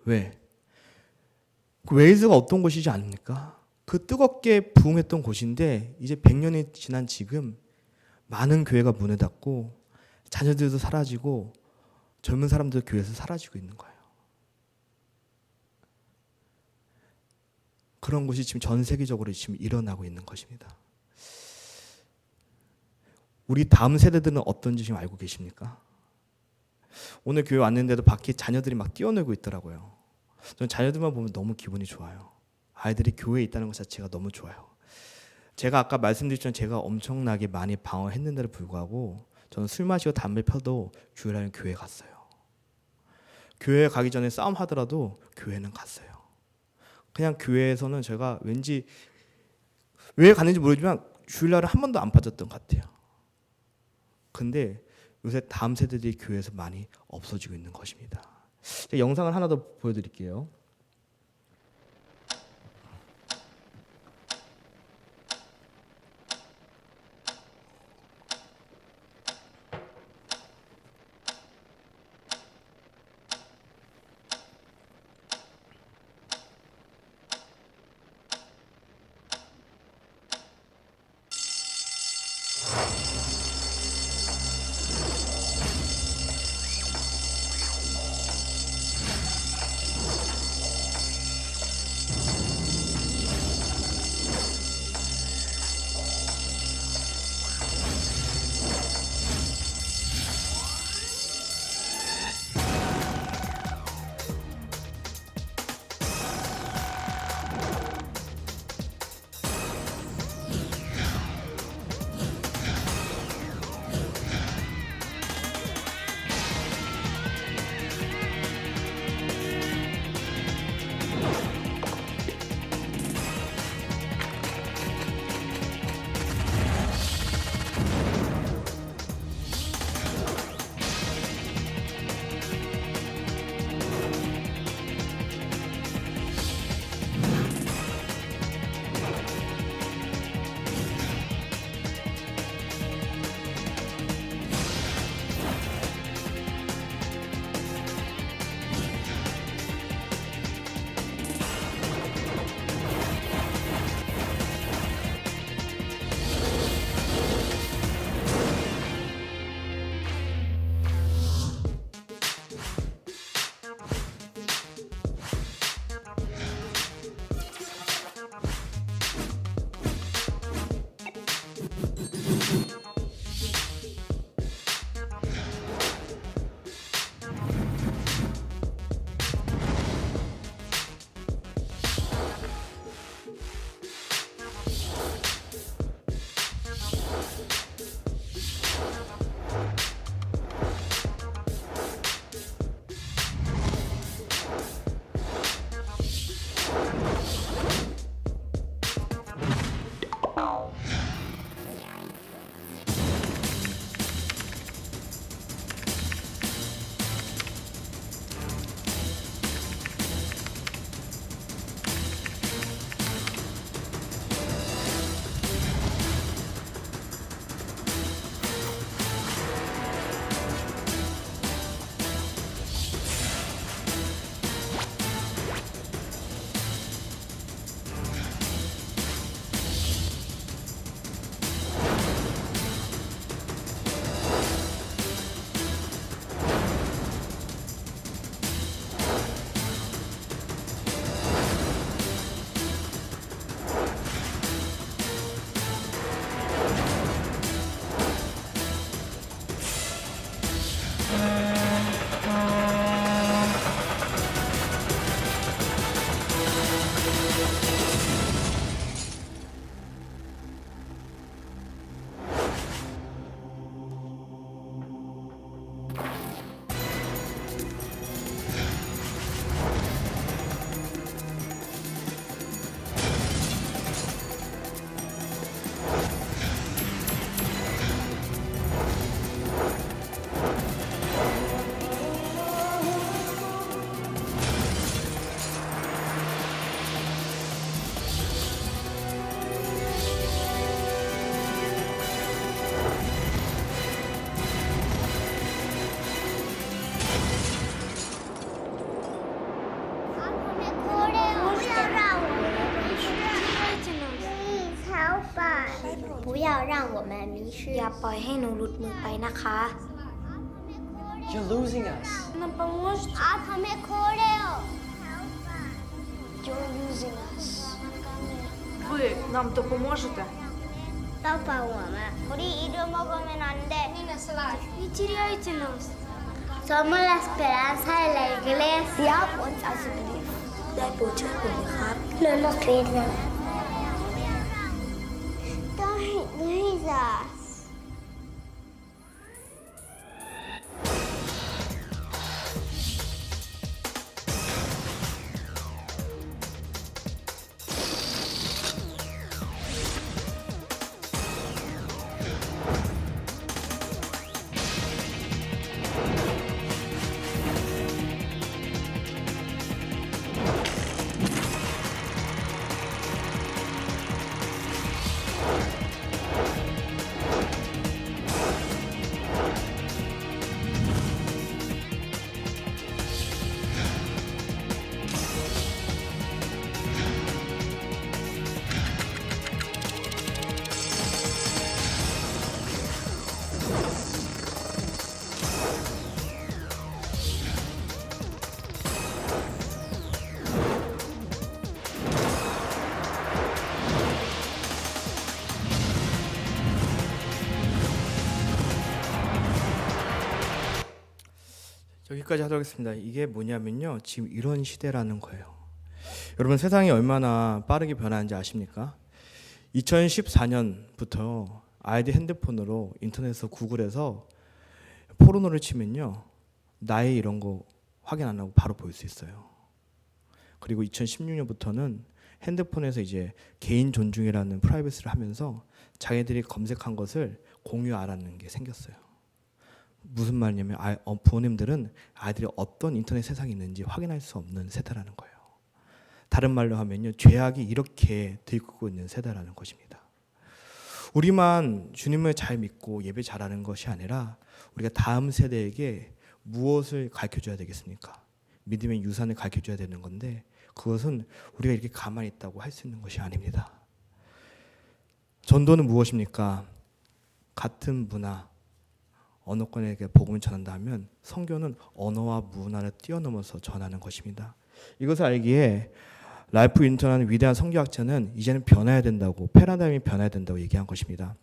왜? 그 웨일즈가 어떤 곳이지 않습니까? 그 뜨겁게 부흥했던 곳인데 이제 100년이 지난 지금 많은 교회가 문을 닫고 자녀들도 사라지고 젊은 사람들도 교회에서 사라지고 있는 거예요. 그런 것이 지금 전 세계적으로 지금 일어나고 있는 것입니다. 우리 다음 세대들은 어떤지 지금 알고 계십니까? 오늘 교회 왔는데도 밖에 자녀들이 막 뛰어놀고 있더라고요. 저는 자녀들만 보면 너무 기분이 좋아요. 아이들이 교회에 있다는 것 자체가 너무 좋아요. 제가 아까 말씀드렸지만 제가 엄청나게 많이 방황했는데도 불구하고 저는 술 마시고 담배 펴도 주일날 교회 갔어요. 교회 가기 전에 싸움 하더라도 교회는 갔어요. 그냥 교회에서는 제가 왠지 왜 갔는지 모르지만 주일날은 한 번도 안 빠졌던 것 같아요. 근데 요새 다음 세대들이 교회에서 많이 없어지고 있는 것입니다. 영상을 하나 더 보여드릴게요. 不要让我们迷失 อย่าปล่อยให้หนูหลุดมือไปนะคะ You're losing us. Нам поможете? आप हमें खो रहे हो You're losing us. Ви нам допоможете? 떡밥 오면 우리 잃어먹으면 안돼 Не теряйте нас. Somos la esperanza de la iglesia Want us to believe. ได้โปรดช่วยผมนะครับ no nos crean Don't lose us 여기까지 하도록 하겠습니다. 이게 뭐냐면요, 지금 이런 시대라는 거예요. 여러분, 세상이 얼마나 빠르게 변하는지 아십니까? 2014년부터 아이들 핸드폰으로 인터넷에서 구글에서 포르노를 치면요, 나이 이런 거 확인 안 하고 바로 볼 수 있어요. 그리고 2016년부터는 핸드폰에서 이제 개인 존중이라는 프라이버시를 하면서 자기들이 검색한 것을 공유 안 하는 게 생겼어요. 무슨 말이냐면 부모님들은 아이들이 어떤 인터넷 세상이 있는지 확인할 수 없는 세대라는 거예요. 다른 말로 하면요, 죄악이 이렇게 들끓고 있는 세대라는 것입니다. 우리만 주님을 잘 믿고 예배 잘하는 것이 아니라 우리가 다음 세대에게 무엇을 가르쳐줘야 되겠습니까? 믿음의 유산을 가르쳐줘야 되는 건데, 그것은 우리가 이렇게 가만히 있다고 할 수 있는 것이 아닙니다. 전도는 무엇입니까? 같은 문화, 언어권에게 복음을 전한다 하면 선교는 언어와 문화를 뛰어넘어서 전하는 것입니다. 이것을 알기에 랄프 윈터라는 위대한 선교학자는 이제는 변해야 된다고, 패러다임이 변해야 된다고 얘기한 것입니다.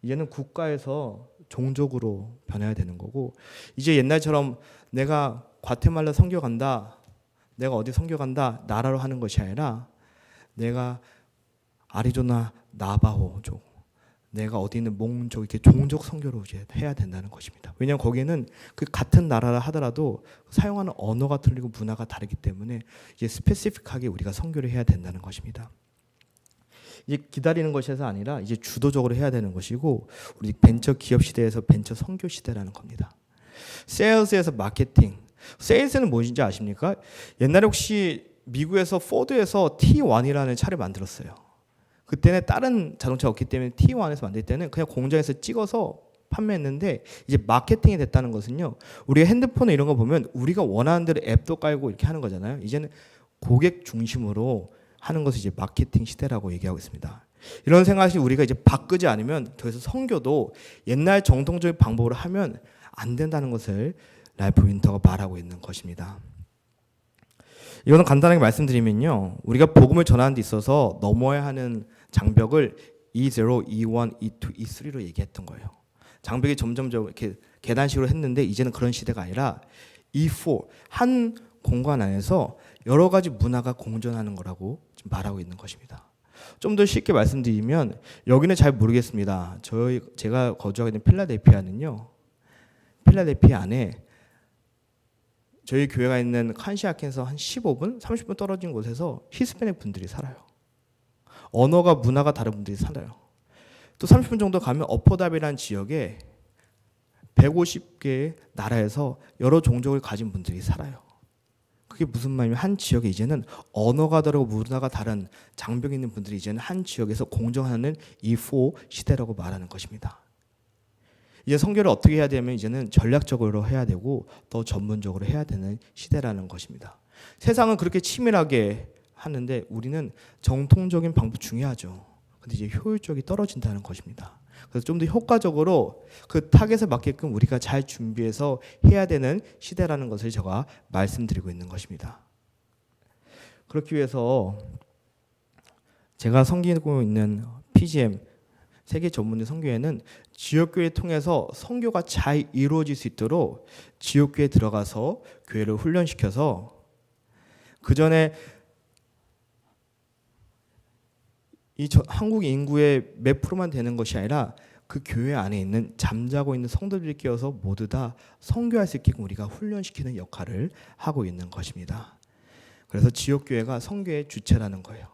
이제는 국가에서 종족으로 변해야 되는 거고, 이제 옛날처럼 내가 과테말라 선교 간다, 내가 어디 선교 간다, 나라로 하는 것이 아니라 내가 아리조나 나바호족, 내가 어디 있는 몽족, 이렇게 종족 선교로 이제 해야 된다는 것입니다. 왜냐하면 거기는 그 같은 나라라 하더라도 사용하는 언어가 틀리고 문화가 다르기 때문에 이제 스페시픽하게 우리가 선교를 해야 된다는 것입니다. 이제 기다리는 것에서 아니라 이제 주도적으로 해야 되는 것이고 우리 벤처 기업 시대에서 벤처 선교 시대라는 겁니다. 세일즈에서 마케팅. 세일즈는 무엇인지 아십니까? 옛날에 혹시 미국에서 포드에서 T1이라는 차를 만들었어요. 그때는 다른 자동차가 없기 때문에 T1에서 만들 때는 그냥 공장에서 찍어서 판매했는데 이제 마케팅이 됐다는 것은요. 우리가 핸드폰에 이런 거 보면 우리가 원하는 대로 앱도 깔고 이렇게 하는 거잖아요. 이제는 고객 중심으로 하는 것을 이제 마케팅 시대라고 얘기하고 있습니다. 이런 생각이 우리가 이제 바꾸지 않으면 더 이상 선교도 옛날 정통적인 방법으로 하면 안 된다는 것을 랄프 윈터가 말하고 있는 것입니다. 이거는 간단하게 말씀드리면요. 우리가 복음을 전하는 데 있어서 넘어야 하는 장벽을 E0, E1, E2, E3로 얘기했던 거예요. 장벽이 점점 이렇게 계단식으로 했는데 이제는 그런 시대가 아니라 E4, 한 공간 안에서 여러 가지 문화가 공존하는 거라고 지금 말하고 있는 것입니다. 좀 더 쉽게 말씀드리면 여기는 잘 모르겠습니다. 제가 거주하고 있는 필라델피아는요. 필라델피아 안에 저희 교회가 있는 칸시아켄에서 한 15분, 30분 떨어진 곳에서 히스패닉 분들이 살아요. 언어가 문화가 다른 분들이 살아요. 또 30분 정도 가면 어퍼답이라는 지역에 150개의 나라에서 여러 종족을 가진 분들이 살아요. 그게 무슨 말이냐면 한 지역에 이제는 언어가 다르고 문화가 다른 장벽이 있는 분들이 이제는 한 지역에서 공존하는 E4 시대라고 말하는 것입니다. 이제 선교를 어떻게 해야 되면 이제는 전략적으로 해야 되고 더 전문적으로 해야 되는 시대라는 것입니다. 세상은 그렇게 치밀하게 하는데 우리는 정통적인 방법 중요하죠. 근데 이제 효율적이 떨어진다는 것입니다. 그래서 좀 더 효과적으로 그 타겟에 맞게끔 우리가 잘 준비해서 해야 되는 시대라는 것을 제가 말씀드리고 있는 것입니다. 그렇기 위해서 제가 섬기고 있는 PGM 세계 전문의 선교회는 지역교회 통해서 선교가 잘 이루어질 수 있도록 지역교회에 들어가서 교회를 훈련시켜서 그 전에 한국 인구의 몇 프로만 되는 것이 아니라 그 교회 안에 있는 잠자고 있는 성도들이 끼어서 모두 다 선교할 수 있게끔 우리가 훈련시키는 역할을 하고 있는 것입니다. 그래서 지역교회가 선교의 주체라는 거예요.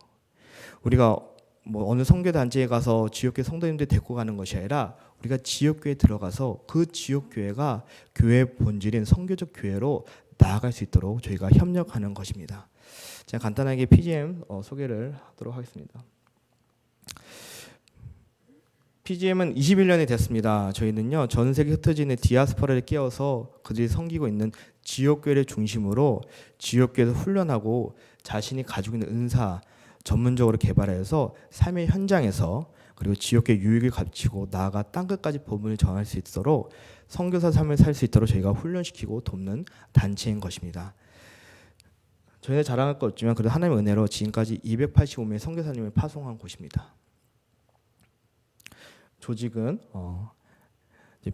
우리가 뭐 어느 선교단체에 가서 지역교회 성도님들 데리고 가는 것이 아니라 우리가 지역교회에 들어가서 그 지역교회가 교회의 본질인 선교적 교회로 나아갈 수 있도록 저희가 협력하는 것입니다. 제가 간단하게 PGM 소개를 하도록 하겠습니다. PGM은 21년이 됐습니다. 저희는요 전 세계 흩어져 있는 디아스포라를 깨워서 그들이 섬기고 있는 지역교회를 중심으로 지역교회에서 훈련하고 자신이 가지고 있는 은사 전문적으로 개발해서 삶의 현장에서 그리고 지역교회 유익을 갖추고 나아가 땅끝까지 복음을 전할 수 있도록 선교사 삶을 살 수 있도록 저희가 훈련시키고 돕는 단체인 것입니다. 저희는 자랑할 것 없지만 그래도 하나님의 은혜로 지금까지 285명의 선교사님을 파송한 곳입니다. 조직은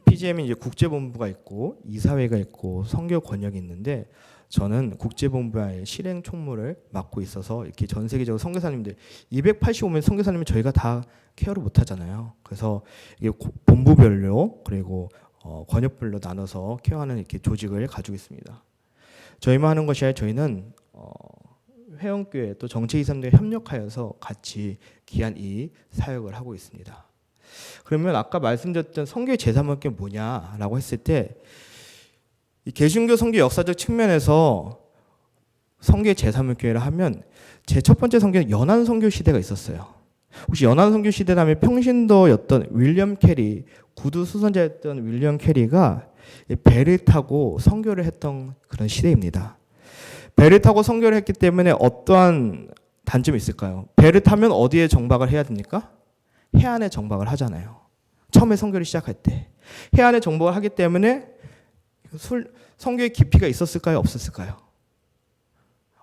PGM이 이제 국제본부가 있고 이사회가 있고 선교 권역이 있는데 저는 국제본부의 실행 총무를 맡고 있어서 이렇게 전 세계적으로 선교사님들 285명 선교사님을 저희가 다 케어를 못 하잖아요. 그래서 이게 본부별로 그리고 권역별로 나눠서 케어하는 이렇게 조직을 가지고 있습니다. 저희만 하는 것이 아니라 저희는 회원교회 또 정체이사람들 협력하여서 같이 귀한 이 사역을 하고 있습니다. 그러면 아까 말씀드렸던 선교의 제3목적이 뭐냐라고 했을 때 이 개신교 선교 역사적 측면에서 선교의 제3목적이라 하면 제 첫 번째 선교는 연안 선교 시대가 있었어요. 혹시 연안 선교 시대라면 평신도였던 윌리엄 캐리, 구두 수선자였던 윌리엄 캐리가 배를 타고 선교를 했던 그런 시대입니다. 배를 타고 선교를 했기 때문에 어떠한 단점이 있을까요? 배를 타면 어디에 정박을 해야 됩니까? 해안에 정박을 하잖아요. 처음에 선교를 시작할 때 해안에 정박을 하기 때문에 선교의 깊이가 있었을까요? 없었을까요?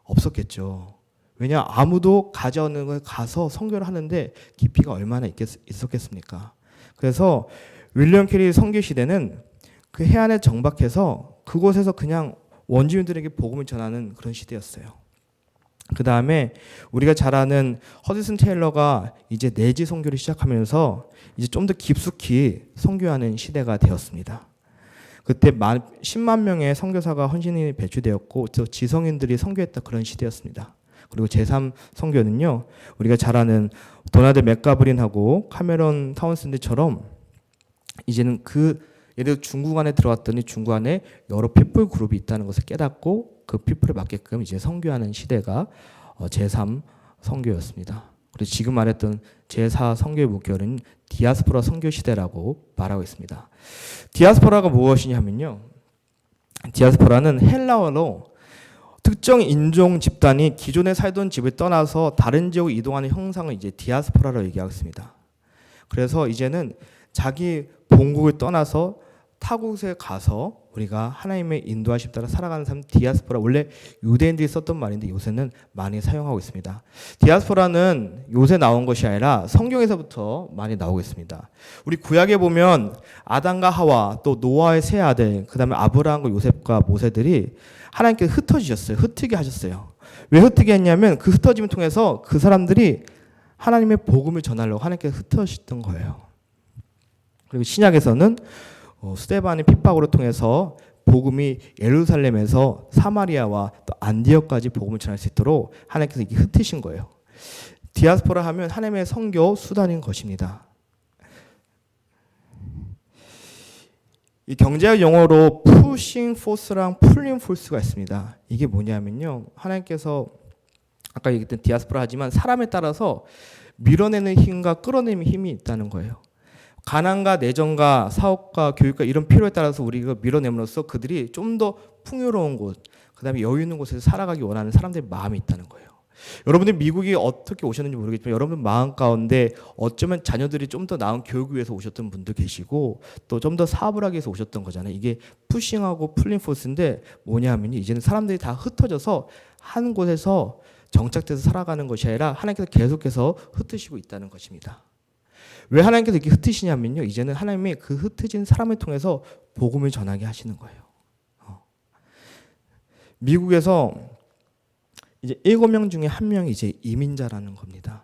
없었겠죠. 왜냐 아무도 가지 않는 걸 가서 선교를 하는데 깊이가 얼마나 있었겠습니까? 그래서 윌리엄 캐리 선교 시대는 그 해안에 정박해서 그곳에서 그냥 원주민들에게 복음을 전하는 그런 시대였어요. 그 다음에 우리가 잘 아는 허드슨 테일러가 이제 내지 선교를 시작하면서 이제 좀 더 깊숙이 선교하는 시대가 되었습니다. 그때 10만 명의 선교사가 헌신이 배출되었고 또 지성인들이 선교했던 그런 시대였습니다. 그리고 제3 선교는요, 우리가 잘 아는 도나드 맥가브린하고 카메론 타운슨드처럼 이제는 예를 들어 중국 안에 들어왔더니 중국 안에 여러 피플 그룹이 있다는 것을 깨닫고 그 피플에 맞게끔 이제 선교하는 시대가 제3 선교였습니다. 그리고 지금 말했던 제4 선교의 목결은 디아스포라 선교 시대라고 말하고 있습니다. 디아스포라가 무엇이냐면요, 디아스포라는 헬라어로 특정 인종 집단이 기존에 살던 집을 떠나서 다른 지역으로 이동하는 형상을 이제 디아스포라로 얘기하고 있습니다. 그래서 이제는 자기 본국을 떠나서 타국에 가서 우리가 하나님의 인도하심 따라 살아가는 사람, 디아스포라, 원래 유대인들이 썼던 말인데 요새는 많이 사용하고 있습니다. 디아스포라는 요새 나온 것이 아니라 성경에서부터 많이 나오고 있습니다. 우리 구약에 보면 아담과 하와, 또 노아의 세 아들, 그 다음에 아브라함과 요셉과 모세들이 하나님께서 흩어지셨어요. 흩게 하셨어요. 왜 흩게 했냐면 그 흩어짐을 통해서 그 사람들이 하나님의 복음을 전하려고 하나님께서 흩어지셨던 거예요. 그리고 신약에서는 스데반의 핍박으로 통해서 복음이 예루살렘에서 사마리아와 또 안디옥까지 복음을 전할 수 있도록 하나님께서 이게 흩으신 거예요. 디아스포라 하면 하나님의 선교 수단인 것입니다. 이 경제학 용어로 pushing force랑 pulling force가 있습니다. 이게 뭐냐면요, 하나님께서 아까 얘기했던 디아스포라 하지만 사람에 따라서 밀어내는 힘과 끌어내는 힘이 있다는 거예요. 가난과 내정과 사업과 교육과 이런 필요에 따라서 우리가 밀어내므로써 그들이 좀 더 풍요로운 곳, 그 다음에 여유 있는 곳에서 살아가기 원하는 사람들의 마음이 있다는 거예요. 여러분들 미국이 어떻게 오셨는지 모르겠지만 여러분 마음 가운데 어쩌면 자녀들이 좀 더 나은 교육을 위해서 오셨던 분도 계시고 또 좀 더 사업을 하기 위해서 오셨던 거잖아요. 이게 푸싱하고 풀링포스인데 뭐냐 하면 이제는 사람들이 다 흩어져서 한 곳에서 정착돼서 살아가는 것이 아니라 하나님께서 계속해서 흩으시고 있다는 것입니다. 왜 하나님께서 이렇게 흩으시냐면요, 이제는 하나님이 그 흩어진 사람을 통해서 복음을 전하게 하시는 거예요. 미국에서 이제 7명 중에 1명이 이제 이민자라는 겁니다.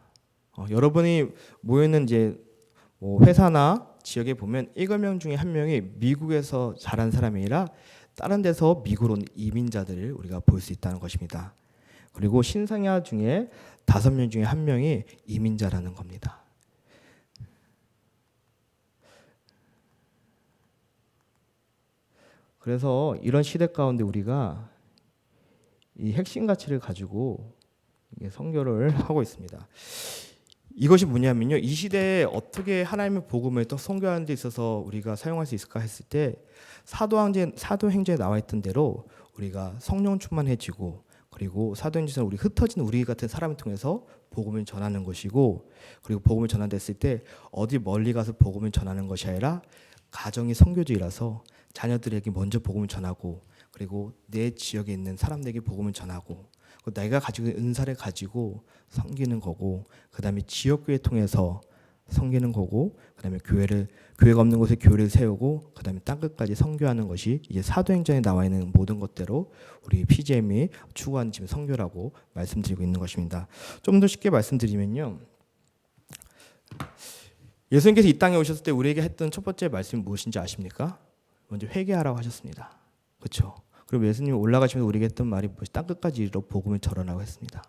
여러분이 모여있는 이제 뭐 회사나 지역에 보면 7명 중에 1명이 미국에서 자란 사람이 아니라 다른 데서 미국으로 온 이민자들을 우리가 볼 수 있다는 것입니다. 그리고 신생아 중에 5명 중에 1명이 이민자라는 겁니다. 그래서 이런 시대 가운데 우리가 이 핵심 가치를 가지고 선교를 하고 있습니다. 이것이 뭐냐면요, 이 시대에 어떻게 하나님의 복음을 또 선교하는 데 있어서 우리가 사용할 수 있을까 했을 때 사도행전에 나와 있던 대로 우리가 성령 충만해지고 그리고 사도행전에서 우리 흩어진 우리 같은 사람을 통해서 복음을 전하는 것이고, 그리고 복음을 전환됐을 때 어디 멀리 가서 복음을 전하는 것이 아니라 가정이 선교지라서 자녀들에게 먼저 복음을 전하고 그리고 내 지역에 있는 사람들에게 복음을 전하고 내가 가지고 있는 은사를 가지고 섬기는 거고, 그 다음에 지역교회 통해서 섬기는 거고, 그 다음에 교회가 없는 곳에 교회를 세우고, 그 다음에 땅끝까지 선교하는 것이 이제 사도행전에 나와 있는 모든 것대로 우리 PGM이 추구하는 지금 선교라고 말씀드리고 있는 것입니다. 좀 더 쉽게 말씀드리면요, 예수님께서 이 땅에 오셨을 때 우리에게 했던 첫 번째 말씀이 무엇인지 아십니까? 먼저 회개하라고 하셨습니다. 그렇죠? 그리고 예수님이 올라가시면서 우리에게 했던 말이 땅끝까지 이르러 복음을 전하라고 했습니다.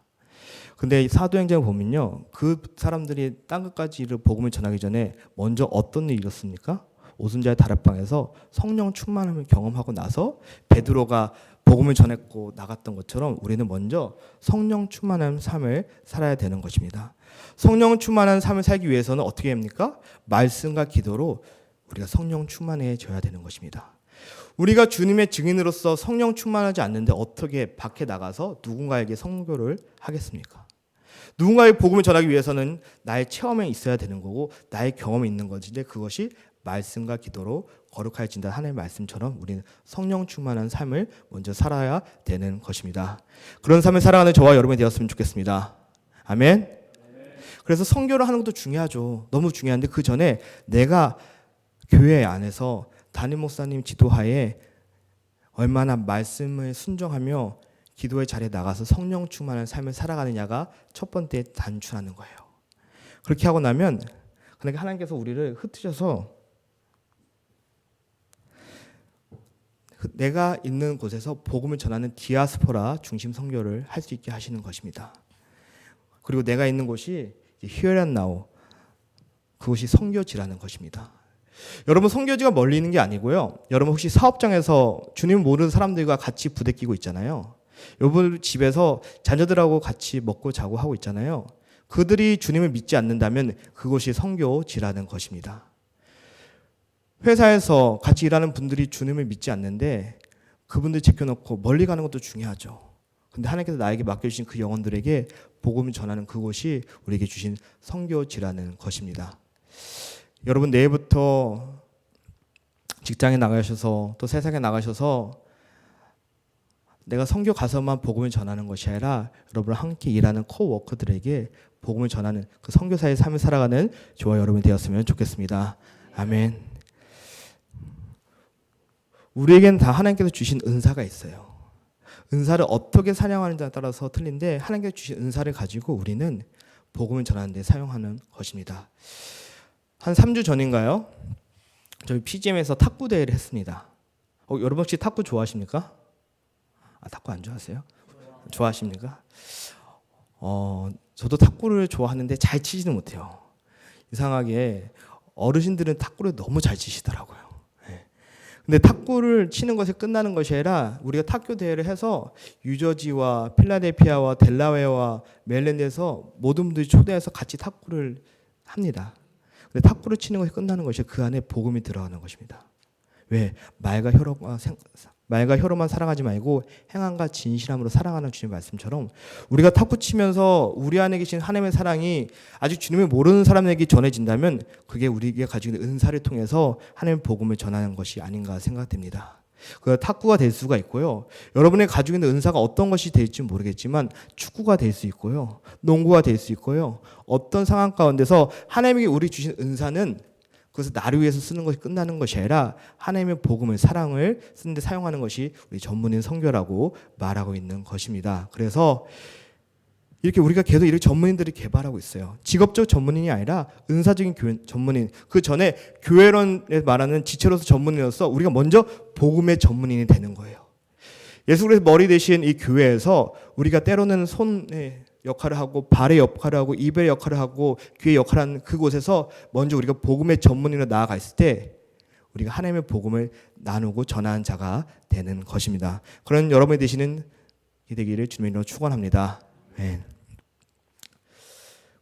근데 사도행전을 보면요, 그 사람들이 땅끝까지 이르러 복음을 전하기 전에 먼저 어떤 일이 일었습니까? 오순절 다락방에서 성령 충만함을 경험하고 나서 베드로가 복음을 전했고 나갔던 것처럼 우리는 먼저 성령 충만한 삶을 살아야 되는 것입니다. 성령 충만한 삶을 살기 위해서는 어떻게 합니까? 말씀과 기도로 우리가 성령 충만해져야 되는 것입니다. 우리가 주님의 증인으로서 성령 충만하지 않는데 어떻게 밖에 나가서 누군가에게 선교를 하겠습니까? 누군가의 복음을 전하기 위해서는 나의 체험에 있어야 되는 거고 나의 경험이 있는 것인데 그것이 말씀과 기도로 거룩해진다 하나님의 말씀처럼 우리는 성령 충만한 삶을 먼저 살아야 되는 것입니다. 그런 삶을 살아가는 저와 여러분이 되었으면 좋겠습니다. 아멘. 그래서 선교를 하는 것도 중요하죠. 너무 중요한데 그 전에 내가 교회 안에서 담임 목사님 지도하에 얼마나 말씀을 순종하며 기도의 자리에 나가서 성령 충만한 삶을 살아가느냐가 첫 번째 단추라는 거예요. 그렇게 하고 나면 하나님께서 우리를 흩으셔서 내가 있는 곳에서 복음을 전하는 디아스포라 중심 선교를 할 수 있게 하시는 것입니다. 그리고 내가 있는 곳이 Here and Now, 그곳이 선교지라는 것입니다. 여러분, 선교지가 멀리 있는 게 아니고요. 여러분 혹시 사업장에서 주님 모르는 사람들과 같이 부대끼고 있잖아요. 여러분 집에서 자녀들하고 같이 먹고 자고 하고 있잖아요. 그들이 주님을 믿지 않는다면 그곳이 선교지라는 것입니다. 회사에서 같이 일하는 분들이 주님을 믿지 않는데 그분들 제껴놓고 멀리 가는 것도 중요하죠. 근데 하나님께서 나에게 맡겨주신 그 영혼들에게 복음을 전하는 그곳이 우리에게 주신 선교지라는 것입니다. 여러분, 내일부터 직장에 나가셔서 또 세상에 나가셔서 내가 선교 가서만 복음을 전하는 것이 아니라 여러분 함께 일하는 코워커들에게 복음을 전하는 그 선교사의 삶을 살아가는 저와 여러분이 되었으면 좋겠습니다. 아멘. 우리에게는 다 하나님께서 주신 은사가 있어요. 은사를 어떻게 사용하느냐에 따라서 틀린데 하나님께서 주신 은사를 가지고 우리는 복음을 전하는 데 사용하는 것입니다. 한 3주 전인가요? 저희 PGM에서 탁구 대회를 했습니다. 여러분 혹시 탁구 좋아하십니까? 탁구 안 좋아하세요? 좋아하십니까? 저도 탁구를 좋아하는데 잘 치지는 못해요. 이상하게 어르신들은 탁구를 너무 잘 치시더라고요. 근데 탁구를 치는 것에 끝나는 것이 아니라 우리가 탁구 대회를 해서 뉴저지와 필라델피아와 델라웨어와 메릴랜드에서 모든 분들이 초대해서 같이 탁구를 합니다. 근데 탁구를 치는 것이 끝나는 것이 그 안에 복음이 들어가는 것입니다. 왜? 말과 혀로만 사랑하지 말고 행함과 진실함으로 사랑하는 주님의 말씀처럼 우리가 탁구 치면서 우리 안에 계신 하나님의 사랑이 아직 주님을 모르는 사람에게 전해진다면 그게 우리에게 가지고 있는 은사를 통해서 하나님의 복음을 전하는 것이 아닌가 생각됩니다. 그 탁구가 될 수가 있고요. 여러분의 가지고 있는 은사가 어떤 것이 될지 모르겠지만 축구가 될 수 있고요. 농구가 될 수 있고요. 어떤 상황 가운데서 하나님에게 우리 주신 은사는 그것을 나를 위해서 쓰는 것이 끝나는 것이 아니라 하나님의 복음을, 사랑을 쓰는 데 사용하는 것이 우리 전문인 선교라고 말하고 있는 것입니다. 그래서 이렇게 우리가 계속 이렇게 전문인들이 개발하고 있어요. 직업적 전문인이 아니라 은사적인 전문인. 그 전에 교회론에 말하는 지체로서 전문인으로서 우리가 먼저 복음의 전문인이 되는 거예요. 예수 그리스도 머리 대신 이 교회에서 우리가 때로는 손의 역할을 하고 발의 역할을 하고 입의 역할을 하고 귀의 역할을 하는 그곳에서 먼저 우리가 복음의 전문인으로 나아가 있을 때 우리가 하나님의 복음을 나누고 전하는 자가 되는 것입니다. 그런 여러분이 되시는 이 되기를 주님의 이름으로 축원합니다. 네.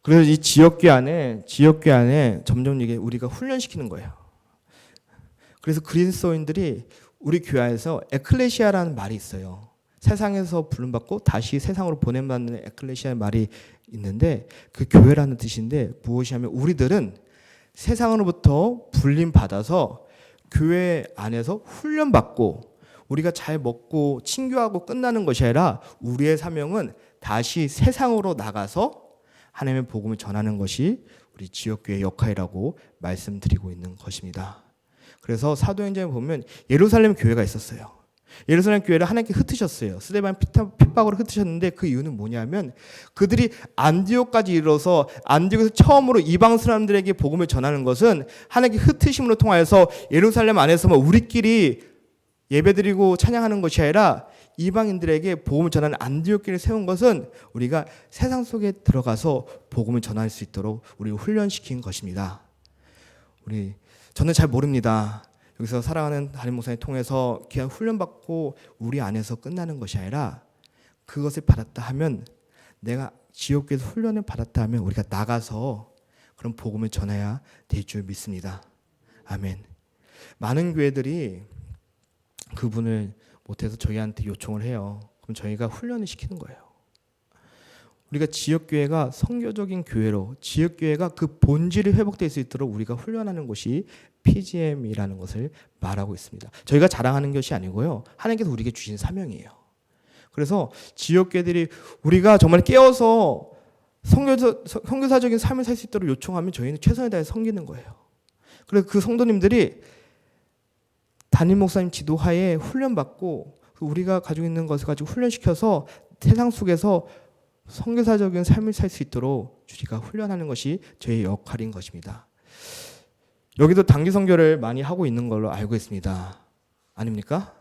그래서 이 지역교회 안에 점점 이게 우리가 훈련시키는 거예요. 그래서 그리스도인들이 우리 교회 안에서 에클레시아라는 말이 있어요. 세상에서 부름받고 다시 세상으로 보냄받는 에클레시아의 말이 있는데 그 교회라는 뜻인데 무엇이냐면 우리들은 세상으로부터 불림받아서 교회 안에서 훈련받고 우리가 잘 먹고 친교하고 끝나는 것이 아니라 우리의 사명은 다시 세상으로 나가서 하나님의 복음을 전하는 것이 우리 지역교회의 역할이라고 말씀드리고 있는 것입니다. 그래서 사도행전에 보면 예루살렘 교회가 있었어요. 예루살렘 교회를 하나님께 흩으셨어요. 스데반 핍박으로 흩으셨는데 그 이유는 뭐냐면 그들이 안디옥까지 이르러서 안디옥에서 처음으로 이방 사람들에게 복음을 전하는 것은 하나님께 흩으심으로 통하여서 예루살렘 안에서만 우리끼리 예배드리고 찬양하는 것이 아니라 이방인들에게 복음을 전하는 안디옥교를 세운 것은 우리가 세상 속에 들어가서 복음을 전할 수 있도록 우리를 훈련시킨 것입니다. 저는 잘 모릅니다. 여기서 살아가는 담임 목사님 통해서 귀한 훈련받고 우리 안에서 끝나는 것이 아니라 그것을 받았다 하면 내가 지옥교에서 훈련을 받았다 하면 우리가 나가서 그런 복음을 전해야 될 줄 믿습니다. 아멘. 많은 교회들이 그분을 못해서 저희한테 요청을 해요. 그럼 저희가 훈련을 시키는 거예요. 우리가 지역교회가 선교적인 교회로 지역교회가 그 본질이 회복될 수 있도록 우리가 훈련하는 것이 PGM이라는 것을 말하고 있습니다. 저희가 자랑하는 것이 아니고요. 하나님께서 우리에게 주신 사명이에요. 그래서 지역교회들이 우리가 정말 깨어서 선교사적인 삶을 살 수 있도록 요청하면 저희는 최선을 다해 섬기는 거예요. 그래서 그 성도님들이 담임 목사님 지도하에 훈련받고 우리가 가지고 있는 것을 가지고 훈련시켜서 세상 속에서 선교사적인 삶을 살 수 있도록 우리가 훈련하는 것이 저희의 역할인 것입니다. 여기도 단기 선교를 많이 하고 있는 걸로 알고 있습니다. 아닙니까?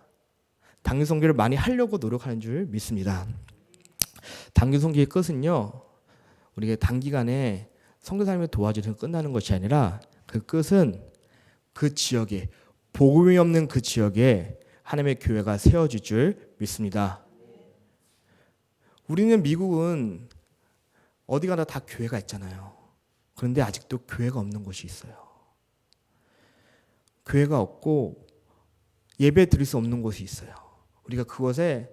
단기 선교를 많이 하려고 노력하는 줄 믿습니다. 단기 선교의 끝은요, 우리가 단기간에 선교사님을 도와주셔서 끝나는 것이 아니라 그 끝은 그 지역에, 복음이 없는 그 지역에 하나님의 교회가 세워질 줄 믿습니다. 우리는 미국은 어디 가나 다 교회가 있잖아요. 그런데 아직도 교회가 없는 곳이 있어요. 교회가 없고 예배 드릴 수 없는 곳이 있어요. 우리가 그것에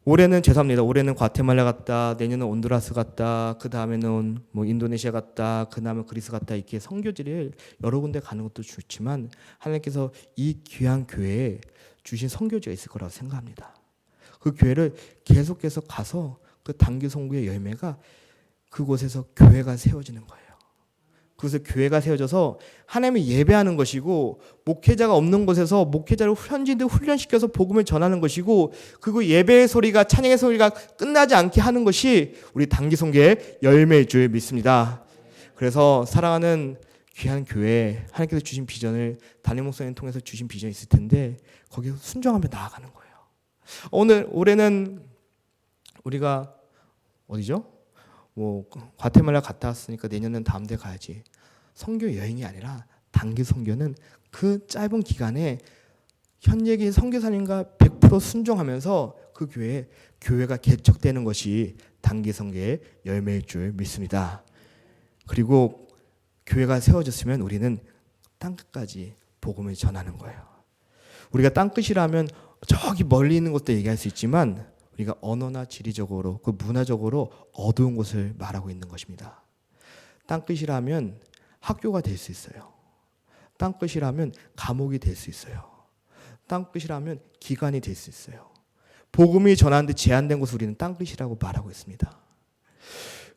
올해는 죄송합니다. 올해는 과테말라 갔다, 내년은 온두라스 갔다, 그 다음에는 뭐 인도네시아 갔다, 그 다음에 그리스 갔다 이렇게 선교지를 여러 군데 가는 것도 좋지만 하나님께서 이 귀한 교회에 주신 선교지가 있을 거라고 생각합니다. 그 교회를 계속해서 가서 그 단기 선교의 열매가 그곳에서 교회가 세워지는 거예요. 그래서 교회가 세워져서 하나님을 예배하는 것이고 목회자가 없는 곳에서 목회자를 현지인들 훈련시켜서 복음을 전하는 것이고 그리고 예배의 소리가 찬양의 소리가 끝나지 않게 하는 것이 우리 단기 선교의 열매일 줄 믿습니다. 그래서 사랑하는 귀한 교회 하나님께서 주신 비전을 담임 목사님 통해서 주신 비전이 있을 텐데 거기에 순종하며 나아가는 거예요. 올해는 우리가 어디죠? 뭐 과테말라 갔다 왔으니까 내년은 다음 데 가야지. 선교 여행이 아니라 단기 선교는 그 짧은 기간에 현역인 선교사님과 100% 순종하면서 그 교회가 개척되는 것이 단기 선교의 열매일 줄 믿습니다. 그리고 교회가 세워졌으면 우리는 땅끝까지 복음을 전하는 거예요. 우리가 땅끝이라면 저기 멀리 있는 곳도 얘기할 수 있지만 우리가 언어나 지리적으로 그 문화적으로 어두운 곳을 말하고 있는 것입니다. 땅끝이라면 학교가 될 수 있어요. 땅끝이라면 감옥이 될 수 있어요. 땅끝이라면 기관이 될 수 있어요. 복음이 전하는데 제한된 곳을 우리는 땅끝이라고 말하고 있습니다.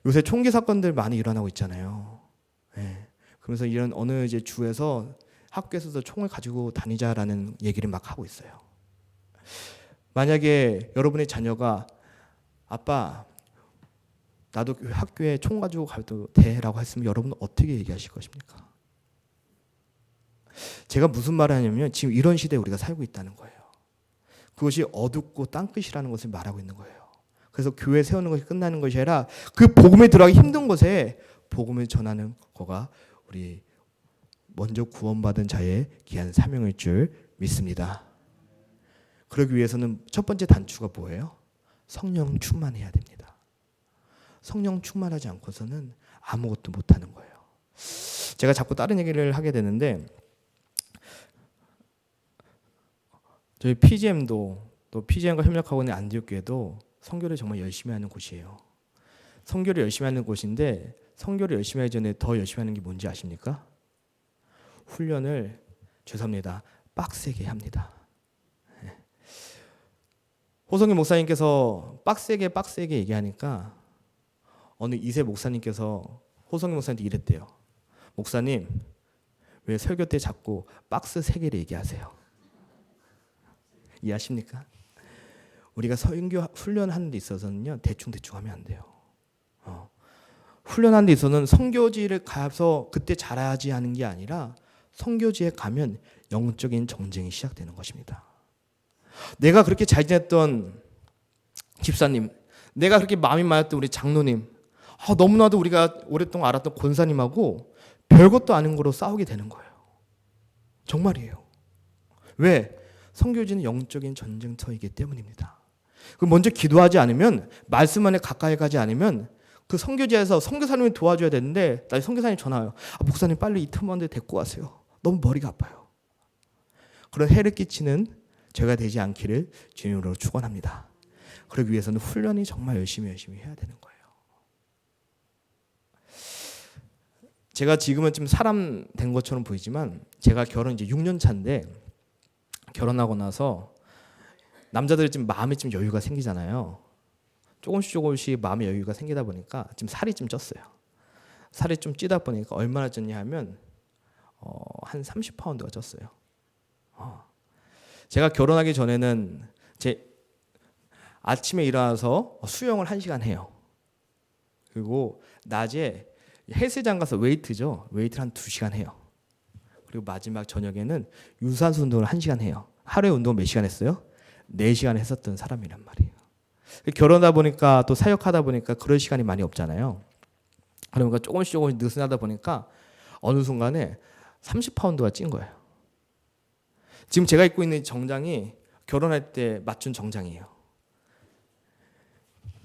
요새 총기 사건들 많이 일어나고 있잖아요. 네. 그러면서 이런 어느 이제 주에서 학교에서도 총을 가지고 다니자라는 얘기를 막 하고 있어요. 만약에 여러분의 자녀가 아빠 나도 학교에 총 가지고 가도 돼라고 했으면 여러분은 어떻게 얘기하실 것입니까? 제가 무슨 말을 하냐면 지금 이런 시대에 우리가 살고 있다는 거예요. 그것이 어둡고 땅끝이라는 것을 말하고 있는 거예요. 그래서 교회 세우는 것이 끝나는 것이 아니라 그 복음에 들어가기 힘든 곳에 복음을 전하는 거가 우리 먼저 구원받은 자의 귀한 사명일 줄 믿습니다. 그러기 위해서는 첫 번째 단추가 뭐예요? 성령 충만해야 됩니다. 성령 충만하지 않고서는 아무것도 못하는 거예요. 제가 자꾸 다른 얘기를 하게 되는데 저희 PGM도 또 PGM과 협력하고 있는 안디옥교회도 선교를 정말 열심히 하는 곳이에요. 선교를 열심히 하는 곳인데 선교를 열심히 하기 전에 더 열심히 하는 게 뭔지 아십니까? 훈련을 죄송합니다. 빡세게 합니다. 호성기 목사님께서 빡세게 얘기하니까 어느 2세 목사님께서 호성기 목사님한테 이랬대요. 목사님 왜 설교 때 자꾸 박스 3개를 얘기하세요? 이해하십니까? 우리가 선교 훈련하는 데 있어서는요 대충 하면 안 돼요. 훈련하는 데 있어서는 선교지를 가서 그때 잘하지 하는 게 아니라 선교지에 가면 영적인 전쟁이 시작되는 것입니다. 내가 그렇게 잘 지냈던 집사님, 내가 그렇게 마음이 맞았던 우리 장로님, 너무나도 우리가 오랫동안 알았던 권사님하고 별것도 아닌 거로 싸우게 되는 거예요. 정말이에요. 왜? 선교지는 영적인 전쟁터이기 때문입니다. 먼저 기도하지 않으면 말씀 안에 가까이 가지 않으면 그 선교지에서 선교사님이 도와줘야 되는데 나중에 선교사님 전화 와요. 목사님 빨리 이 틈만데 데리고 가세요. 너무 머리가 아파요. 그런 해를 끼치는 죄가 되지 않기를 주님으로 축원합니다. 그러기 위해서는 훈련이 정말 열심히 해야 되는 거예요. 제가 지금은 좀 사람 된 것처럼 보이지만 제가 결혼 이제 6년 차인데 결혼하고 나서 남자들이 좀 마음에 좀 여유가 생기잖아요. 조금씩 마음의 여유가 생기다 보니까 지금 살이 좀 쪘어요. 살이 좀 찌다 보니까 얼마나 쪘냐 하면 한 30파운드가 쪘어요. 제가 결혼하기 전에는 제 아침에 일어나서 수영을 1시간 해요. 그리고 낮에 헬스장 가서 웨이트를 한 2시간 해요. 그리고 마지막 저녁에는 유산소 운동을 1시간 해요. 하루에 운동 몇 시간 했어요? 4시간 했었던 사람이란 말이에요. 결혼하다 보니까 또 사역하다 보니까 그럴 시간이 많이 없잖아요. 그러니까 조금씩 느슨하다 보니까 어느 순간에 30파운드가 찐 거예요. 지금 제가 입고 있는 정장이 결혼할 때 맞춘 정장이에요.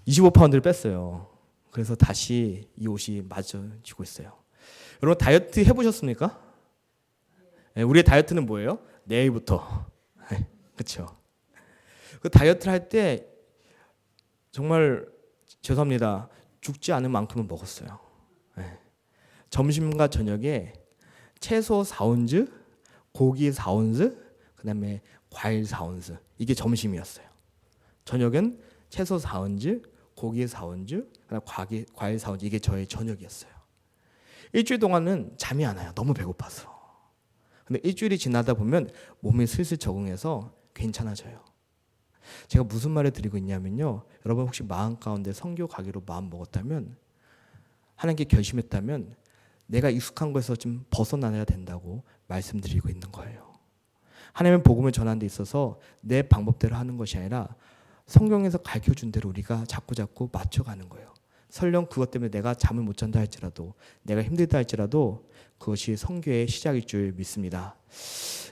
25파운드를 뺐어요. 그래서 다시 이 옷이 맞춰지고 있어요. 여러분 다이어트 해보셨습니까? 네, 우리의 다이어트는 뭐예요? 내일부터. 그렇죠. 그 다이어트를 할 때 정말 죄송합니다. 죽지 않을 만큼은 먹었어요. 네. 점심과 저녁에 채소 4온즈, 고기 4온즈, 그다음에 과일 4온즈. 이게 점심이었어요. 저녁은 채소 4온즈, 고기 4온즈, 그다음 과일 4온즈. 이게 저의 저녁이었어요. 일주일 동안은 잠이 안 와요. 너무 배고파서. 근데 일주일이 지나다 보면 몸이 슬슬 적응해서 괜찮아져요. 제가 무슨 말을 드리고 있냐면요. 여러분 혹시 마음 가운데 선교 가기로 마음 먹었다면, 하나님께 결심했다면 내가 익숙한 것에서 좀 벗어나야 된다고 말씀드리고 있는 거예요. 하나님의 복음을 전하는 데 있어서 내 방법대로 하는 것이 아니라 성경에서 가르쳐준 대로 우리가 자꾸 맞춰가는 거예요. 설령 그것 때문에 내가 잠을 못 잔다 할지라도, 내가 힘들다 할지라도 그것이 선교의 시작일 줄 믿습니다.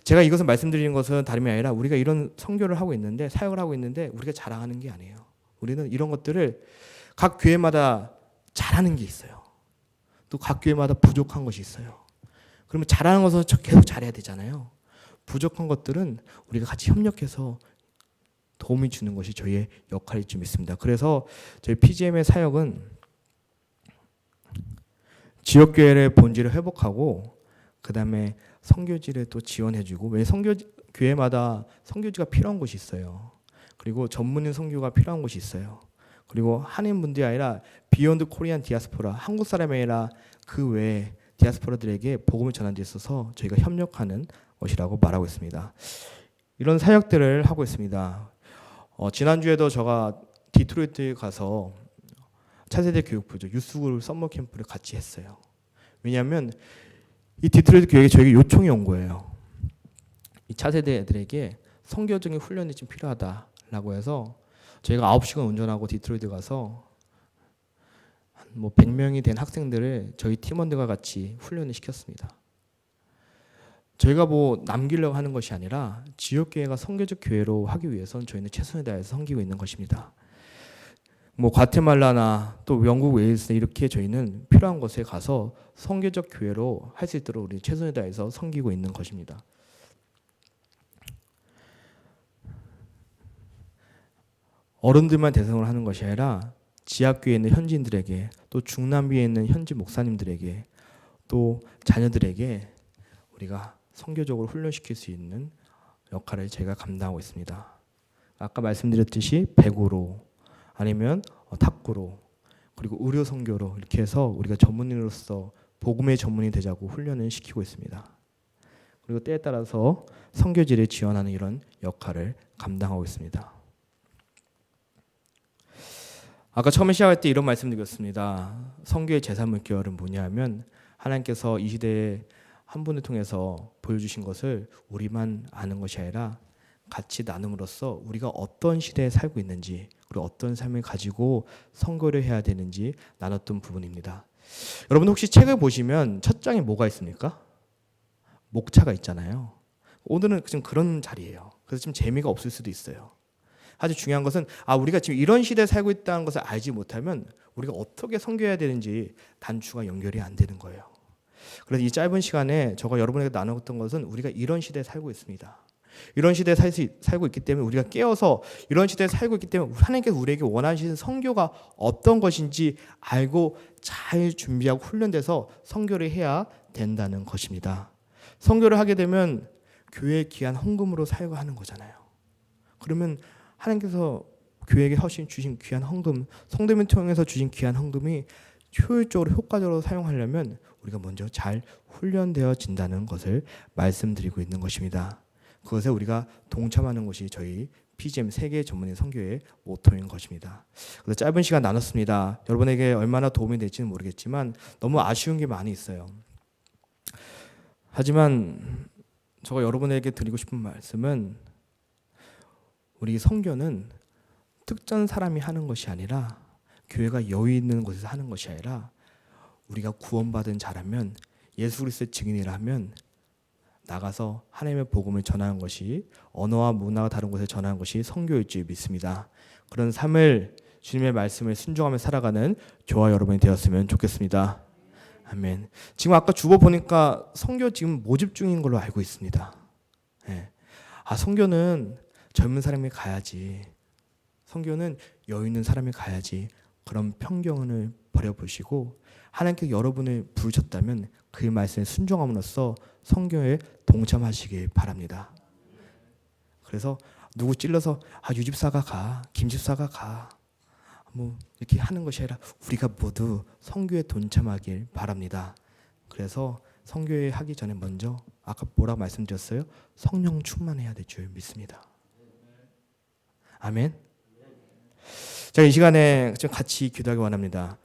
제가 이것을 말씀드리는 것은 다름이 아니라 우리가 이런 선교를 하고 있는데, 사역을 하고 있는데 우리가 자랑하는 게 아니에요. 우리는 이런 것들을 각 교회마다 잘하는 게 있어요. 또 각 교회마다 부족한 것이 있어요. 그러면 잘하는 것은 계속 잘해야 되잖아요. 부족한 것들은 우리가 같이 협력해서 도움이 주는 것이 저희의 역할일 줄 믿습니다. 그래서 저희 PGM의 사역은 지역교회의 본질을 회복하고, 그 다음에 선교지를 또 지원해주고, 왜 교회마다 선교지가 필요한 곳이 있어요. 그리고 전문인 선교가 필요한 곳이 있어요. 그리고 한인분들이 아니라 비욘드 코리안 디아스포라, 한국 사람이 아니라 그 외에 디아스포라들에게 복음을 전하는 데 있어서 저희가 협력하는 것이라고 말하고 있습니다. 이런 사역들을 하고 있습니다. 지난주에도 제가 디트로이트에 가서 차세대 교육부죠. 유스그룹 썸머 캠프를 같이 했어요. 왜냐하면 이 디트로이트 교육에 저에게 요청이 온 거예요. 이 차세대 애들에게 선교적인 훈련이 좀 필요하다라고 해서 저희가 9시간 운전하고 디트로이트 가서 뭐 100명이 된 학생들을 저희 팀원들과 같이 훈련을 시켰습니다. 저희가 뭐 남기려고 하는 것이 아니라 지역교회가 선교적 교회로 하기 위해서는 저희는 최선을 다해서 섬기고 있는 것입니다. 뭐 과테말라나 또 영국 웨일스 이렇게 저희는 필요한 곳에 가서 선교적 교회로 할 수 있도록 우리 최선을 다해서 섬기고 있는 것입니다. 어른들만 대상으로 하는 것이 아니라 지하교회에 있는 현지인들에게, 또 중남미에 있는 현지 목사님들에게, 또 자녀들에게 우리가 선교적으로 훈련시킬 수 있는 역할을 제가 감당하고 있습니다. 아까 말씀드렸듯이 배구로, 아니면 탁구로, 그리고 의료 선교로 이렇게 해서 우리가 전문인으로서 복음의 전문이 되자고 훈련을 시키고 있습니다. 그리고 때에 따라서 선교지를 지원하는 이런 역할을 감당하고 있습니다. 아까 처음에 시작할 때 이런 말씀드렸습니다. 선교의 제3물결은 뭐냐면, 하나님께서 이 시대에 한 분을 통해서 보여주신 것을 우리만 아는 것이 아니라 같이 나눔으로써 우리가 어떤 시대에 살고 있는지, 그리고 어떤 삶을 가지고 선교를 해야 되는지 나눴던 부분입니다. 여러분 혹시 책을 보시면 첫 장에 뭐가 있습니까? 목차가 있잖아요. 오늘은 좀 그런 자리예요. 그래서 좀 재미가 없을 수도 있어요. 아주 중요한 것은 우리가 지금 이런 시대에 살고 있다는 것을 알지 못하면 우리가 어떻게 선교해야 되는지 단추가 연결이 안 되는 거예요. 그래서 이 짧은 시간에 제가 여러분에게 나눴던 것은 우리가 이런 시대에 살고 있습니다. 이런 시대에 살고 있기 때문에 우리가 깨어서 이런 시대에 살고 있기 때문에 하나님께서 우리에게 원하시는 선교가 어떤 것인지 알고 잘 준비하고 훈련돼서 선교를 해야 된다는 것입니다. 선교를 하게 되면 교회에 귀한 헌금으로 사역하는 거잖아요. 그러면 하나님께서 교회에게 주신 귀한 헌금, 성도님을 통해서 주신 귀한 헌금이 효율적으로 효과적으로 사용하려면 우리가 먼저 잘 훈련되어진다는 것을 말씀드리고 있는 것입니다. 그것에 우리가 동참하는 것이 저희 PGM 세계 전문인 선교의 모토인 것입니다. 그래서 짧은 시간 나눴습니다. 여러분에게 얼마나 도움이 될지는 모르겠지만 너무 아쉬운 게 많이 있어요. 하지만 제가 여러분에게 드리고 싶은 말씀은, 우리 선교는 특정 사람이 하는 것이 아니라 교회가 여유 있는 곳에서 하는 것이 아니라 우리가 구원받은 자라면 예수 그리스도의 증인이라 하면 나가서 하나님의 복음을 전하는 것이 언어와 문화가 다른 곳에 전하는 것이 선교일 줄 믿습니다. 그런 삶을 주님의 말씀을 순종하며 살아가는 저와 여러분이 되었으면 좋겠습니다. 아멘. 지금 아까 주보 보니까 선교 지금 모집 중인 걸로 알고 있습니다. 예. 선교는 젊은 사람이 가야지. 선교는 여유 있는 사람이 가야지. 그런 편견을 버려보시고 하나님께서 여러분을 부르셨다면 그 말씀에 순종함으로써 선교에 동참하시길 바랍니다. 그래서 누구 찔러서 유집사가 가, 김집사가 가, 뭐 이렇게 하는 것이 아니라 우리가 모두 선교에 동참하길 바랍니다. 그래서 선교에 하기 전에 먼저 아까 뭐라고 말씀드렸어요? 성령 충만해야 될 줄 믿습니다. 아멘. 자, 이 시간에 좀 같이 기도하기 원합니다.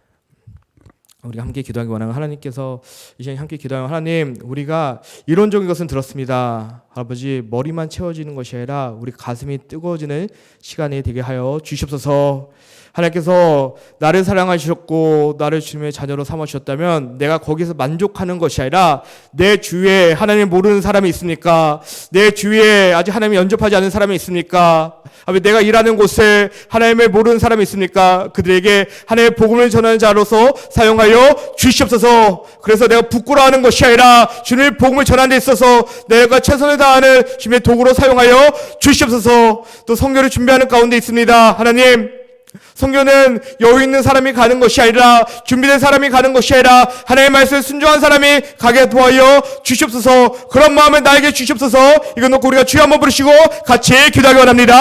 우리가 함께 기도하기 원하는 하나님께서 이 시간에 함께 기도하는 하나님, 우리가 이론적인 것은 들었습니다. 아버지, 머리만 채워지는 것이 아니라 우리 가슴이 뜨거워지는 시간이 되게 하여 주시옵소서. 하나님께서 나를 사랑하셨고 나를 주님의 자녀로 삼아주셨다면 내가 거기서 만족하는 것이 아니라 내 주위에 하나님 모르는 사람이 있습니까? 내 주위에 아직 하나님이 영접하지 않은 사람이 있습니까? 내가 일하는 곳에 하나님을 모르는 사람이 있습니까? 그들에게 하나님의 복음을 전하는 자로서 사용하여 주시옵소서. 그래서 내가 부끄러워하는 것이 아니라 주님의 복음을 전하는 데 있어서 내가 최선을 다하는 주님의 도구로 사용하여 주시옵소서. 또 선교를 준비하는 가운데 있습니다. 하나님, 선교는 여유 있는 사람이 가는 것이 아니라 준비된 사람이 가는 것이 아니라 하나님의 말씀에 순종한 사람이 가게 도와여 주시옵소서. 그런 마음을 나에게 주시옵소서. 이거 놓고 우리가 주여 한번 부르시고 같이 기도하기 원합니다.